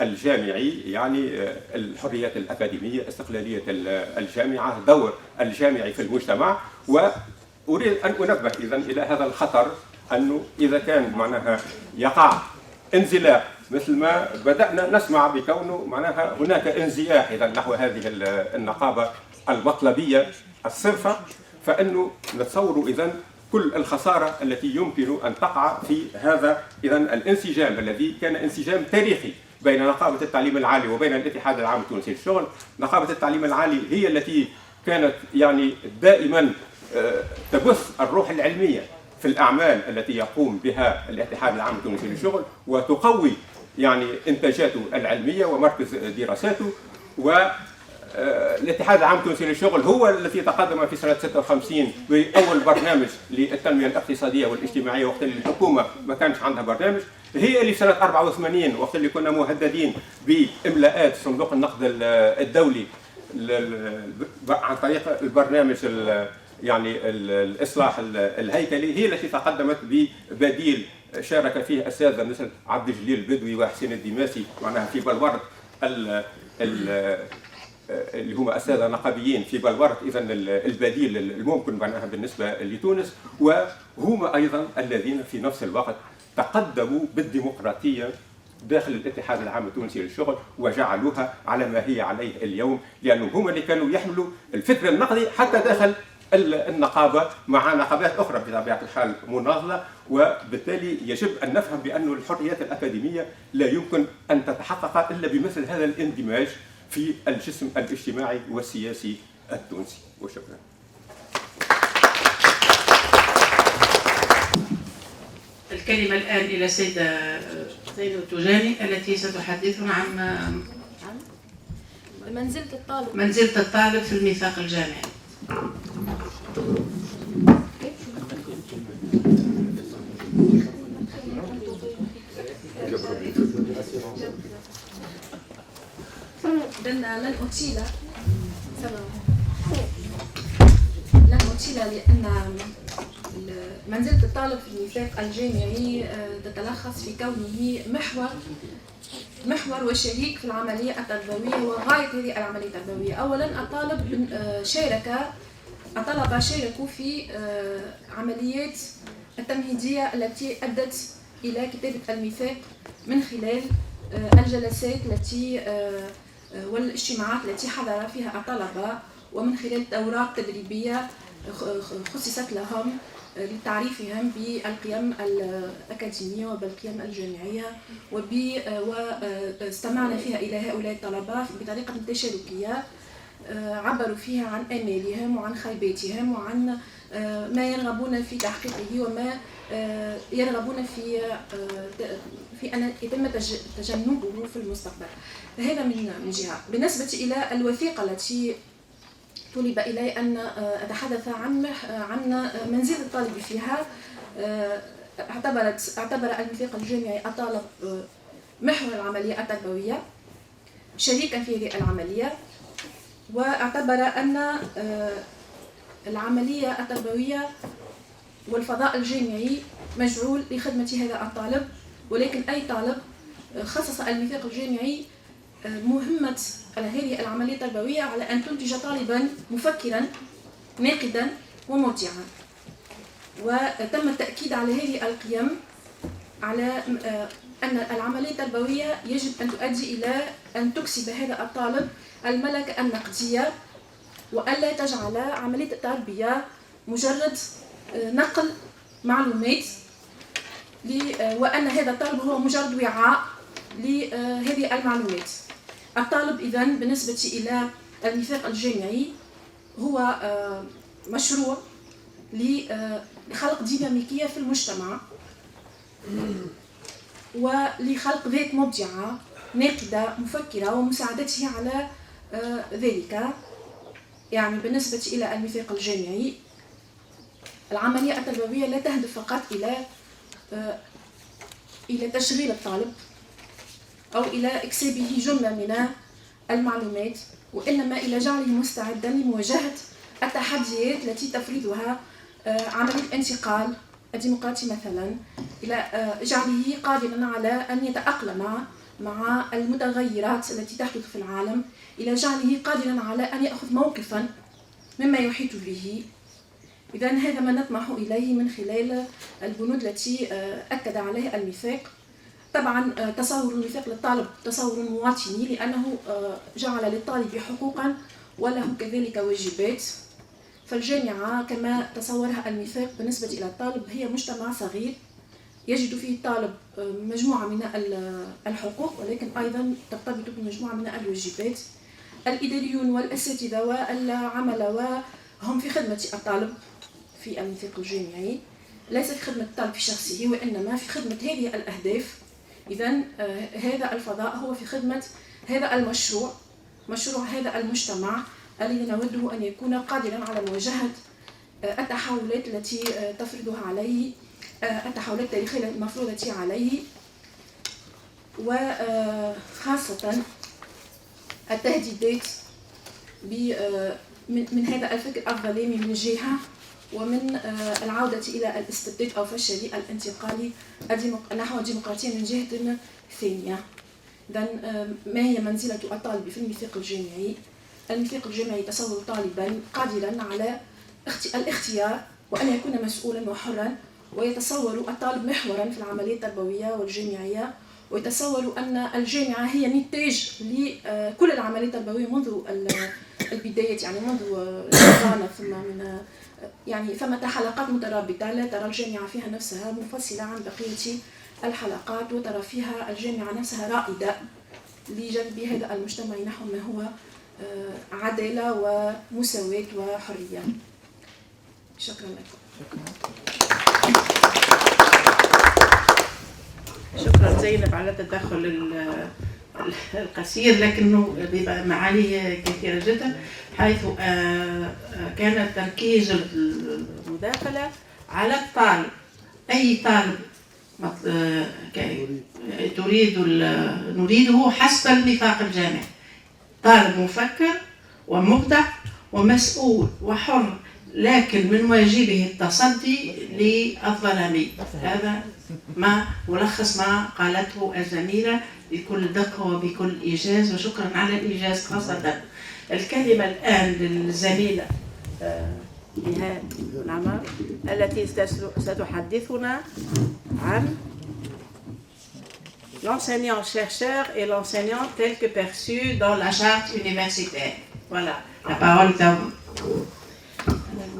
الجامعي، يعني الحريات الأكاديمية، استقلالية الجامعة، دور الجامعي في المجتمع. وأريد أن أنبه إذن إلى هذا الخطر أنه إذا كان معناها يقع انزلاق مثل ما بدأنا نسمع بكونه معناها هناك انزياح إذا نحو هذه النقابة المطلبية الصرفة، فإنه نتصور إذن كل الخسارة التي يمكن أن تقع في هذا إذن الانسجام الذي كان انسجام تاريخي بين نقابة التعليم العالي وبين الاتحاد العام التونسي للشغل. نقابة التعليم العالي هي التي كانت يعني دائما تبث الروح العلمية في الأعمال التي يقوم بها الاتحاد العام التونسي للشغل وتقوي يعني إنتاجاته العلمية ومركز دراساته. والاتحاد العام التونسي للشغل هو الذي تقدم في سنة 56 بأول برنامج للتنمية الاقتصادية والاجتماعية وقت اللي الحكومة ما كانش عندها برنامج. هي اللي في سنة 84 وقت اللي كنا مهددين بإملاءات صندوق النقد الدولي عن طريق البرنامج يعني الإصلاح الهيكلي، هي التي تقدمت ببديل شارك فيه أساتذة مثل عبد الجليل البدوي وحسين الدماسي معناها في بلورد اللي هم أساتذة نقابيين في بلورد. إذن البديل الممكن معناها بالنسبة لتونس، وهم أيضا الذين في نفس الوقت تقدموا بالديمقراطية داخل الاتحاد العام التونسي للشغل وجعلوها على ما هي عليه اليوم، لأنهم هم اللي كانوا يحملوا الفكر النقدي حتى داخل النقابة مع نقابات أخرى بطبيعة الحال مناضلة. وبالتالي يجب أن نفهم بأن الحريات الأكاديمية لا يمكن أن تتحقق إلا بمثل هذا الاندماج في الجسم الاجتماعي والسياسي التونسي. وشكرا. الكلمة الآن إلى السيدة زينب التوجاني التي ستحدثنا عن منزلة الطالب في الميثاق الجامعي. لن أطيل لأن منزلة الطالب في الميثاق الجامعي تتلخص في كونه محور محور وشريك في العملية التربوية وغاية هذه العملية التربوية. أولا الطلبة شاركوا في عمليات التمهيدية التي أدت إلى كتابة الميثاق من خلال الجلسات والاجتماعات التي حضر فيها الطلبة، ومن خلال دورات تدريبية خصصت لهم لتعريفهم بالقيم الأكاديمية وبالقيم الجامعية، واستمعنا فيها إلى هؤلاء الطلبة بطريقة تشاركية عبروا فيها عن آمالهم وعن خيباتهم وعن ما يرغبون في تحقيقه وما يرغبون في أن يتم تجنبه في المستقبل. هذا من جهة. بالنسبة إلى الوثيقة التي طلب إلي أن أتحدث عن منزل الطالب فيها، اعتبر الميثاق الجامعي الطالب محور العملية التربوية شريكا في هذه العملية، واعتبر أن العملية التربوية والفضاء الجامعي مجعول لخدمة هذا الطالب، ولكن أي طالب خصص الميثاق الجامعي مهمة هذه العملية التربوية على أن تنتج طالبا مفكرا ناقدا ومبدعا. وتم التأكيد على هذه القيم، على أن العملية التربوية يجب أن تؤدي إلى أن تكسب هذا الطالب الملكة النقدية، وألا تجعل عملية التربية مجرد نقل معلومات، وأن هذا الطالب هو مجرد وعاء لهذه المعلومات. الطالب إذن بالنسبة إلى الميثاق الجامعي هو مشروع لخلق ديناميكية في المجتمع ولخلق ذات مبدعة ناقدة مفكرة ومساعدته على ذلك. يعني بالنسبة إلى الميثاق الجامعي العملية التربوية لا تهدف فقط إلى تشغيل الطالب أو إلى إكسابه جملة من المعلومات، وإنما إلى جعله مستعدا لمواجهة التحديات التي تفرضها عملية الانتقال الديمقراطي مثلا، إلى جعله قادرا على أن يتأقلم مع المتغيرات التي تحدث في العالم، إلى جعله قادرا على أن يأخذ موقفا مما يحيط به. إذن هذا ما نطمح إليه من خلال البنود التي أكد عليها الميثاق. طبعا تصور الميثاق للطالب تصور مواطني، لأنه جعل للطالب حقوقا وله كذلك واجبات. فالجامعة كما تصورها الميثاق بالنسبة إلى الطالب هي مجتمع صغير يجد فيه الطالب مجموعة من الحقوق، ولكن أيضا ترتبط بمجموعة من الواجبات. الإداريون والأساتذة والعملاء هم في خدمة الطالب في الميثاق الجامعي، ليس في خدمة الطالب في شخصه، وإنما في خدمة هذه الأهداف. إذن هذا الفضاء هو في خدمة هذا المشروع، مشروع هذا المجتمع الذي نوده أن يكون قادرا على مواجهة التحولات التي تفرضها عليه، التحولات التاريخية المفروضة عليه، وخاصة التهديدات من هذا الفكر الظلامي من جهة، ومن العودة إلى الاستبداد أو فشل الانتقال نحو الديمقراطية من جهة ثانية. إذن ما هي منزلة الطالب في الميثاق الجامعي؟ الميثاق الجامعي يتصور طالبا قادرا على الاختيار وأن يكون مسؤولا وحرا، ويتصور الطالب محورا في العملية التربوية والجامعية، ويتصور أن الجامعة هي نتاج لكل العملية التربوية منذ البداية، يعني منذ الحضانة، ثم من يعني ثمة حلقات مترابطة لا ترى الجامعة فيها نفسها منفصلة عن بقية الحلقات، وترى فيها الجامعة نفسها رائدة لجلب هذا المجتمع نحو ما هو عدالة ومساواة وحرية. شكرا لكم. شكرا زينب على التدخل القصير، لكنه بمعاني كثيرة جدا، حيث كان تركيز المداخلة على الطالب. أي طالب نريده حسب الميثاق الجامعي، طالب مفكر ومبدع ومسؤول وحر، لكن من واجبه التصدي للظلام. هذا ما ملخص ما قالته الزميلة بكل دقة وبكل إيجاز، وشكرا على الإيجاز خاصة. الكلمة الآن للزميلة نهاد نعمة التي ستحدثنا عن l'enseignant-chercheur et l'enseignant tel que perçu dans la charte universitaire. Voilà, la parole est à vous.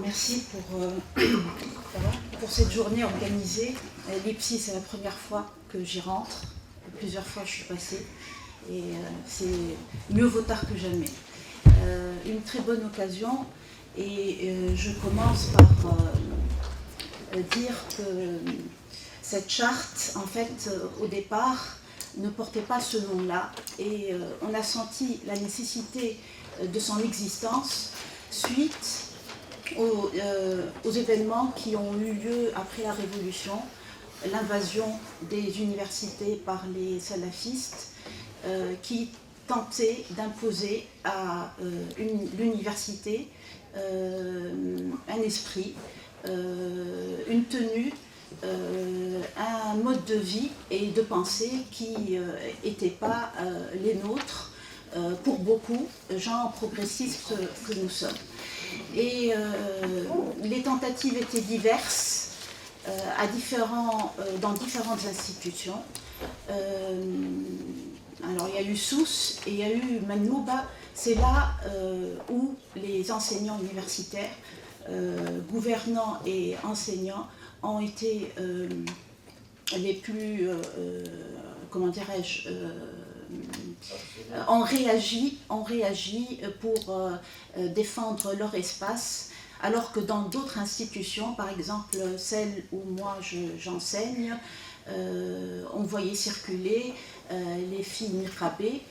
Merci pour cette journée organisée. L'IPSI, c'est la première fois que j'y rentre. Plusieurs fois, je suis passée. Et c'est mieux vaut tard que jamais. Une très bonne occasion. Et je commence par dire que cette charte, en fait, au départ, ne portait pas ce nom-là. Et on a senti la nécessité de son existence suite aux événements qui ont eu lieu après la Révolution, l'invasion des universités par les salafistes qui tentaient d'imposer à l'université un esprit, une tenue, un mode de vie et de pensée qui n'étaient pas les nôtres pour beaucoup, gens progressistes que nous sommes. Et les tentatives étaient diverses dans différentes institutions. Alors il y a eu Sousse et il y a eu Manouba. C'est là où les enseignants universitaires, gouvernants et enseignants ont été les plus, comment dirais-je, ont réagi pour défendre leur espace, alors que dans d'autres institutions, par exemple celle où moi j'enseigne, on voyait circuler les filles niqabées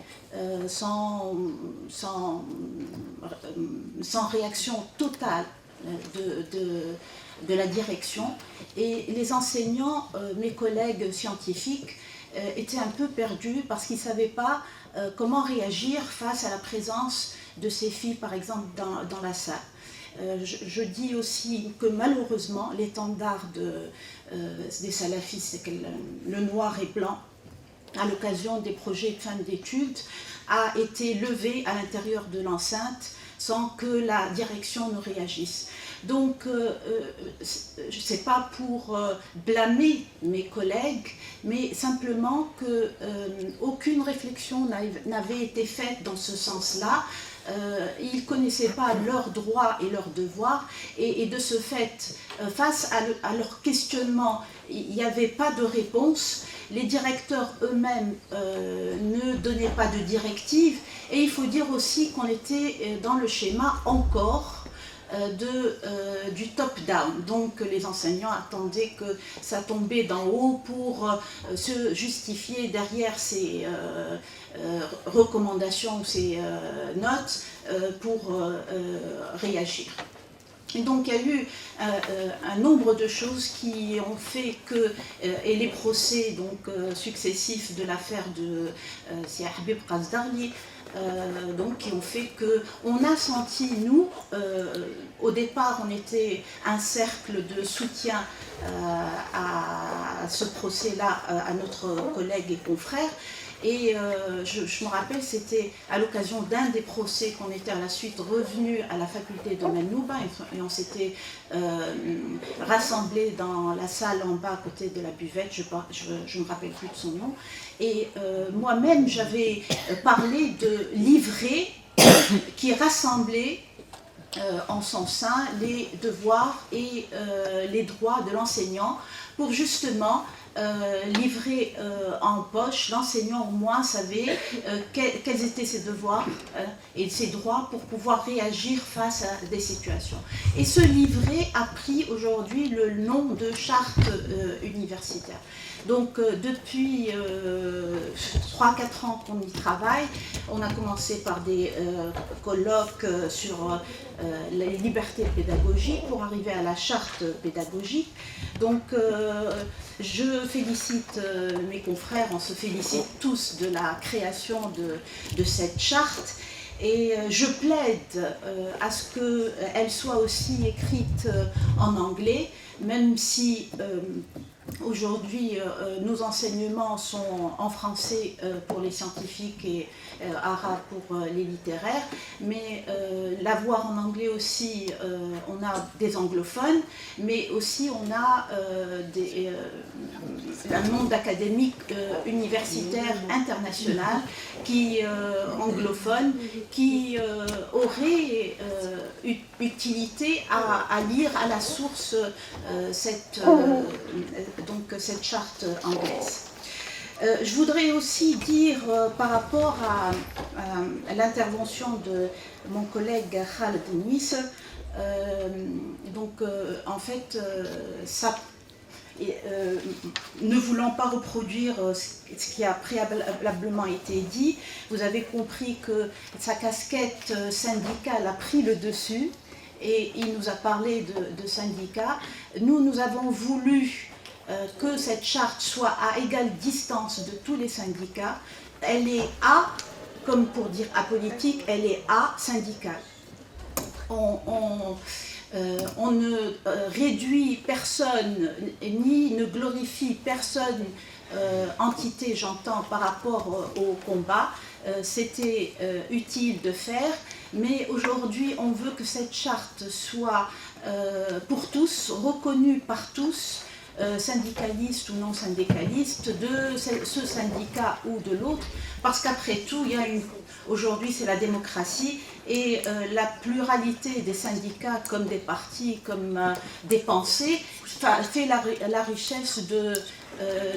sans réaction totale de la direction. Et les enseignants, mes collègues scientifiques, étaient un peu perdus parce qu'ils ne savaient pas comment réagir face à la présence de ces filles, par exemple, dans la salle. Je dis aussi que malheureusement, l'étendard des salafistes, c'est que le noir et blanc, à l'occasion des projets de fin d'études, a été levé à l'intérieur de l'enceinte sans que la direction ne réagisse. Donc, ce n'est pas pour blâmer mes collègues, mais simplement qu'aucune réflexion n'avait été faite dans ce sens-là. Ils ne connaissaient pas leurs droits et leurs devoirs, et de ce fait, face à leur questionnement, il n'y avait pas de réponse. Les directeurs eux-mêmes ne donnaient pas de directives, et il faut dire aussi qu'on était dans le schéma encore du top-down. Donc les enseignants attendaient que ça tombait d'en haut pour se justifier derrière ces recommandations ou ces notes pour réagir. Et donc il y a eu un nombre de choses qui ont fait que, et les procès donc, successifs de l'affaire de Sia Habib Qasdarli, donc qui ont fait qu'on a senti, nous, au départ on était un cercle de soutien à ce procès-là, à notre collègue et confrère. Et je me rappelle, c'était à l'occasion d'un des procès qu'on était à la suite revenus à la faculté de Manouba et on s'était rassemblés dans la salle en bas à côté de la buvette, je ne me rappelle plus de son nom. Et moi-même, j'avais parlé de livret qui rassemblait en son sein les devoirs et les droits de l'enseignant pour justement livrer en poche, l'enseignant au moins savait quels étaient ses devoirs et ses droits pour pouvoir réagir face à des situations. Et ce livret a pris aujourd'hui le nom de charte universitaire. Donc depuis 3-4 ans qu'on y travaille, on a commencé par des colloques sur les libertés pédagogiques pour arriver à la charte pédagogique. Donc je félicite mes confrères, on se félicite tous de la création de cette charte. Et je plaide à ce qu'elle soit aussi écrite en anglais, même si Aujourd'hui, nos enseignements sont en français pour les scientifiques et arabe pour les littéraires, mais l'avoir en anglais aussi, on a des anglophones, mais aussi on a un monde académique universitaire international anglophone qui aurait utilité à lire à la source cette charte anglaise. Je voudrais aussi dire par rapport à l'intervention de mon collègue Khaled Nisr, en fait, ne voulant pas reproduire ce qui a préalablement été dit, vous avez compris que sa casquette syndicale a pris le dessus et il nous a parlé de syndicats. Nous avons voulu que cette charte soit à égale distance de tous les syndicats. Elle est comme pour dire apolitique, elle est asyndicale. On ne réduit personne ni ne glorifie personne, entité j'entends, par rapport au combat. C'était utile de faire, mais aujourd'hui on veut que cette charte soit pour tous, reconnue par tous, syndicalistes ou non syndicalistes, de ce syndicat ou de l'autre, parce qu'après tout, aujourd'hui c'est la démocratie et la pluralité des syndicats comme des partis, comme des pensées, fait la richesse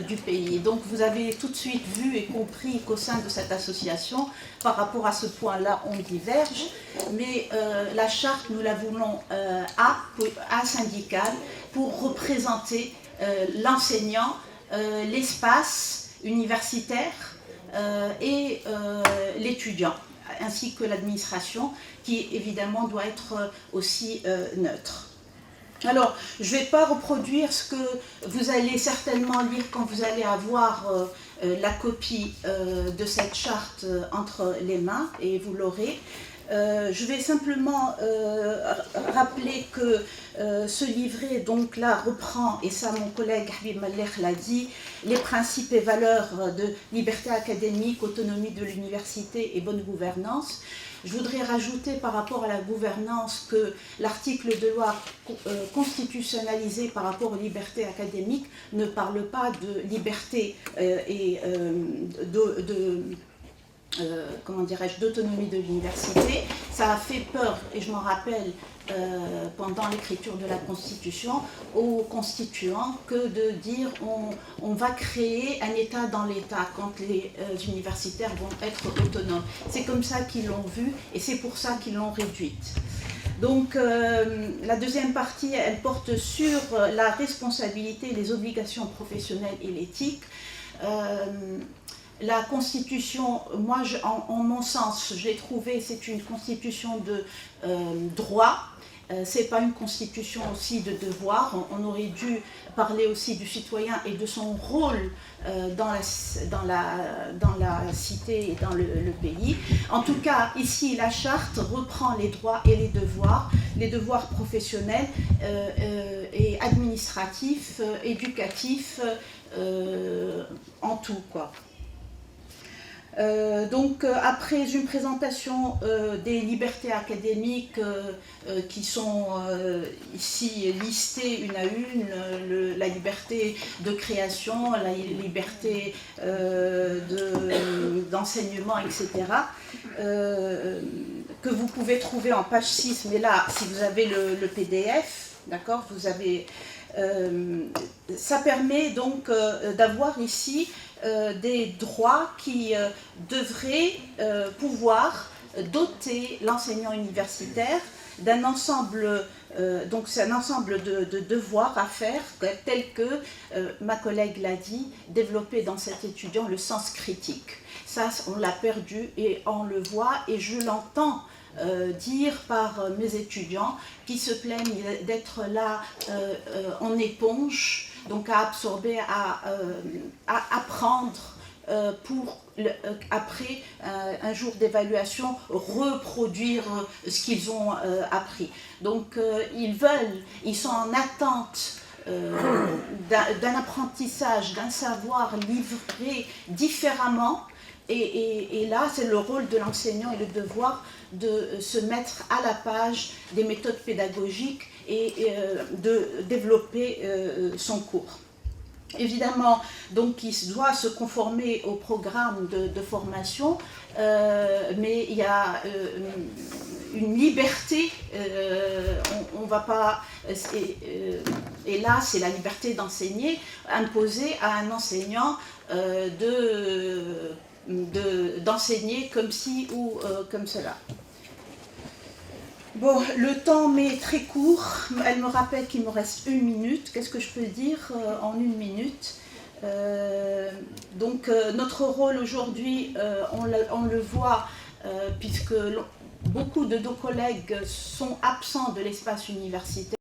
du pays. Donc vous avez tout de suite vu et compris qu'au sein de cette association, par rapport à ce point-là, on diverge, mais la charte, nous la voulons asyndicale pour représenter l'enseignant, l'espace universitaire et l'étudiant, ainsi que l'administration, qui évidemment doit être aussi neutre. Alors, je ne vais pas reproduire ce que vous allez certainement lire quand vous allez avoir la copie de cette charte entre les mains, et vous l'aurez. Je vais simplement rappeler que ce livret, donc là, reprend, et ça mon collègue Habib Malek l'a dit, les principes et valeurs de liberté académique, autonomie de l'université et bonne gouvernance. Je voudrais rajouter par rapport à la gouvernance que l'article de loi constitutionnalisé par rapport aux libertés académiques ne parle pas de liberté et d'autonomie de l'université. Ça a fait peur, et je m'en rappelle pendant l'écriture de la Constitution, aux constituants, que de dire on va créer un État dans l'État quand les universitaires vont être autonomes. C'est comme ça qu'ils l'ont vu et c'est pour ça qu'ils l'ont réduite. Donc la deuxième partie, elle porte sur la responsabilité, les obligations professionnelles et l'éthique. La Constitution, moi, en mon sens, je l'ai trouvée, c'est une Constitution de droit. C'est pas une Constitution aussi de devoir. On aurait dû parler aussi du citoyen et de son rôle dans la cité et dans le pays. En tout cas, ici, la charte reprend les droits et les devoirs professionnels et administratifs, éducatifs, en tout, quoi. Après une présentation des libertés académiques qui sont ici listées une à une, la liberté de création, la liberté d'enseignement, etc., que vous pouvez trouver en page 6, mais là, si vous avez le PDF, d'accord, vous avez... ça permet donc d'avoir ici des droits qui devraient pouvoir doter l'enseignant universitaire d'un ensemble, donc c'est un ensemble de devoirs à faire, tels que, ma collègue l'a dit, développer dans cet étudiant le sens critique. Ça, on l'a perdu et on le voit, et je l'entends dire par mes étudiants qui se plaignent d'être là en éponge, donc à absorber, à apprendre pour après un jour d'évaluation reproduire ce qu'ils ont appris. Donc ils sont en attente d'un apprentissage, d'un savoir livré différemment. Et là, c'est le rôle de l'enseignant et le devoir de se mettre à la page des méthodes pédagogiques et de développer son cours. Évidemment, donc, il doit se conformer au programme de formation, mais il y a une liberté, on va pas, et là c'est la liberté d'enseigner, imposée à un enseignant d'enseigner comme ci ou comme cela. Bon, le temps m'est très court, elle me rappelle qu'il me reste 1 minute, qu'est-ce que je peux dire en 1 minute? Donc notre rôle aujourd'hui, on le voit, puisque beaucoup de nos collègues sont absents de l'espace universitaire.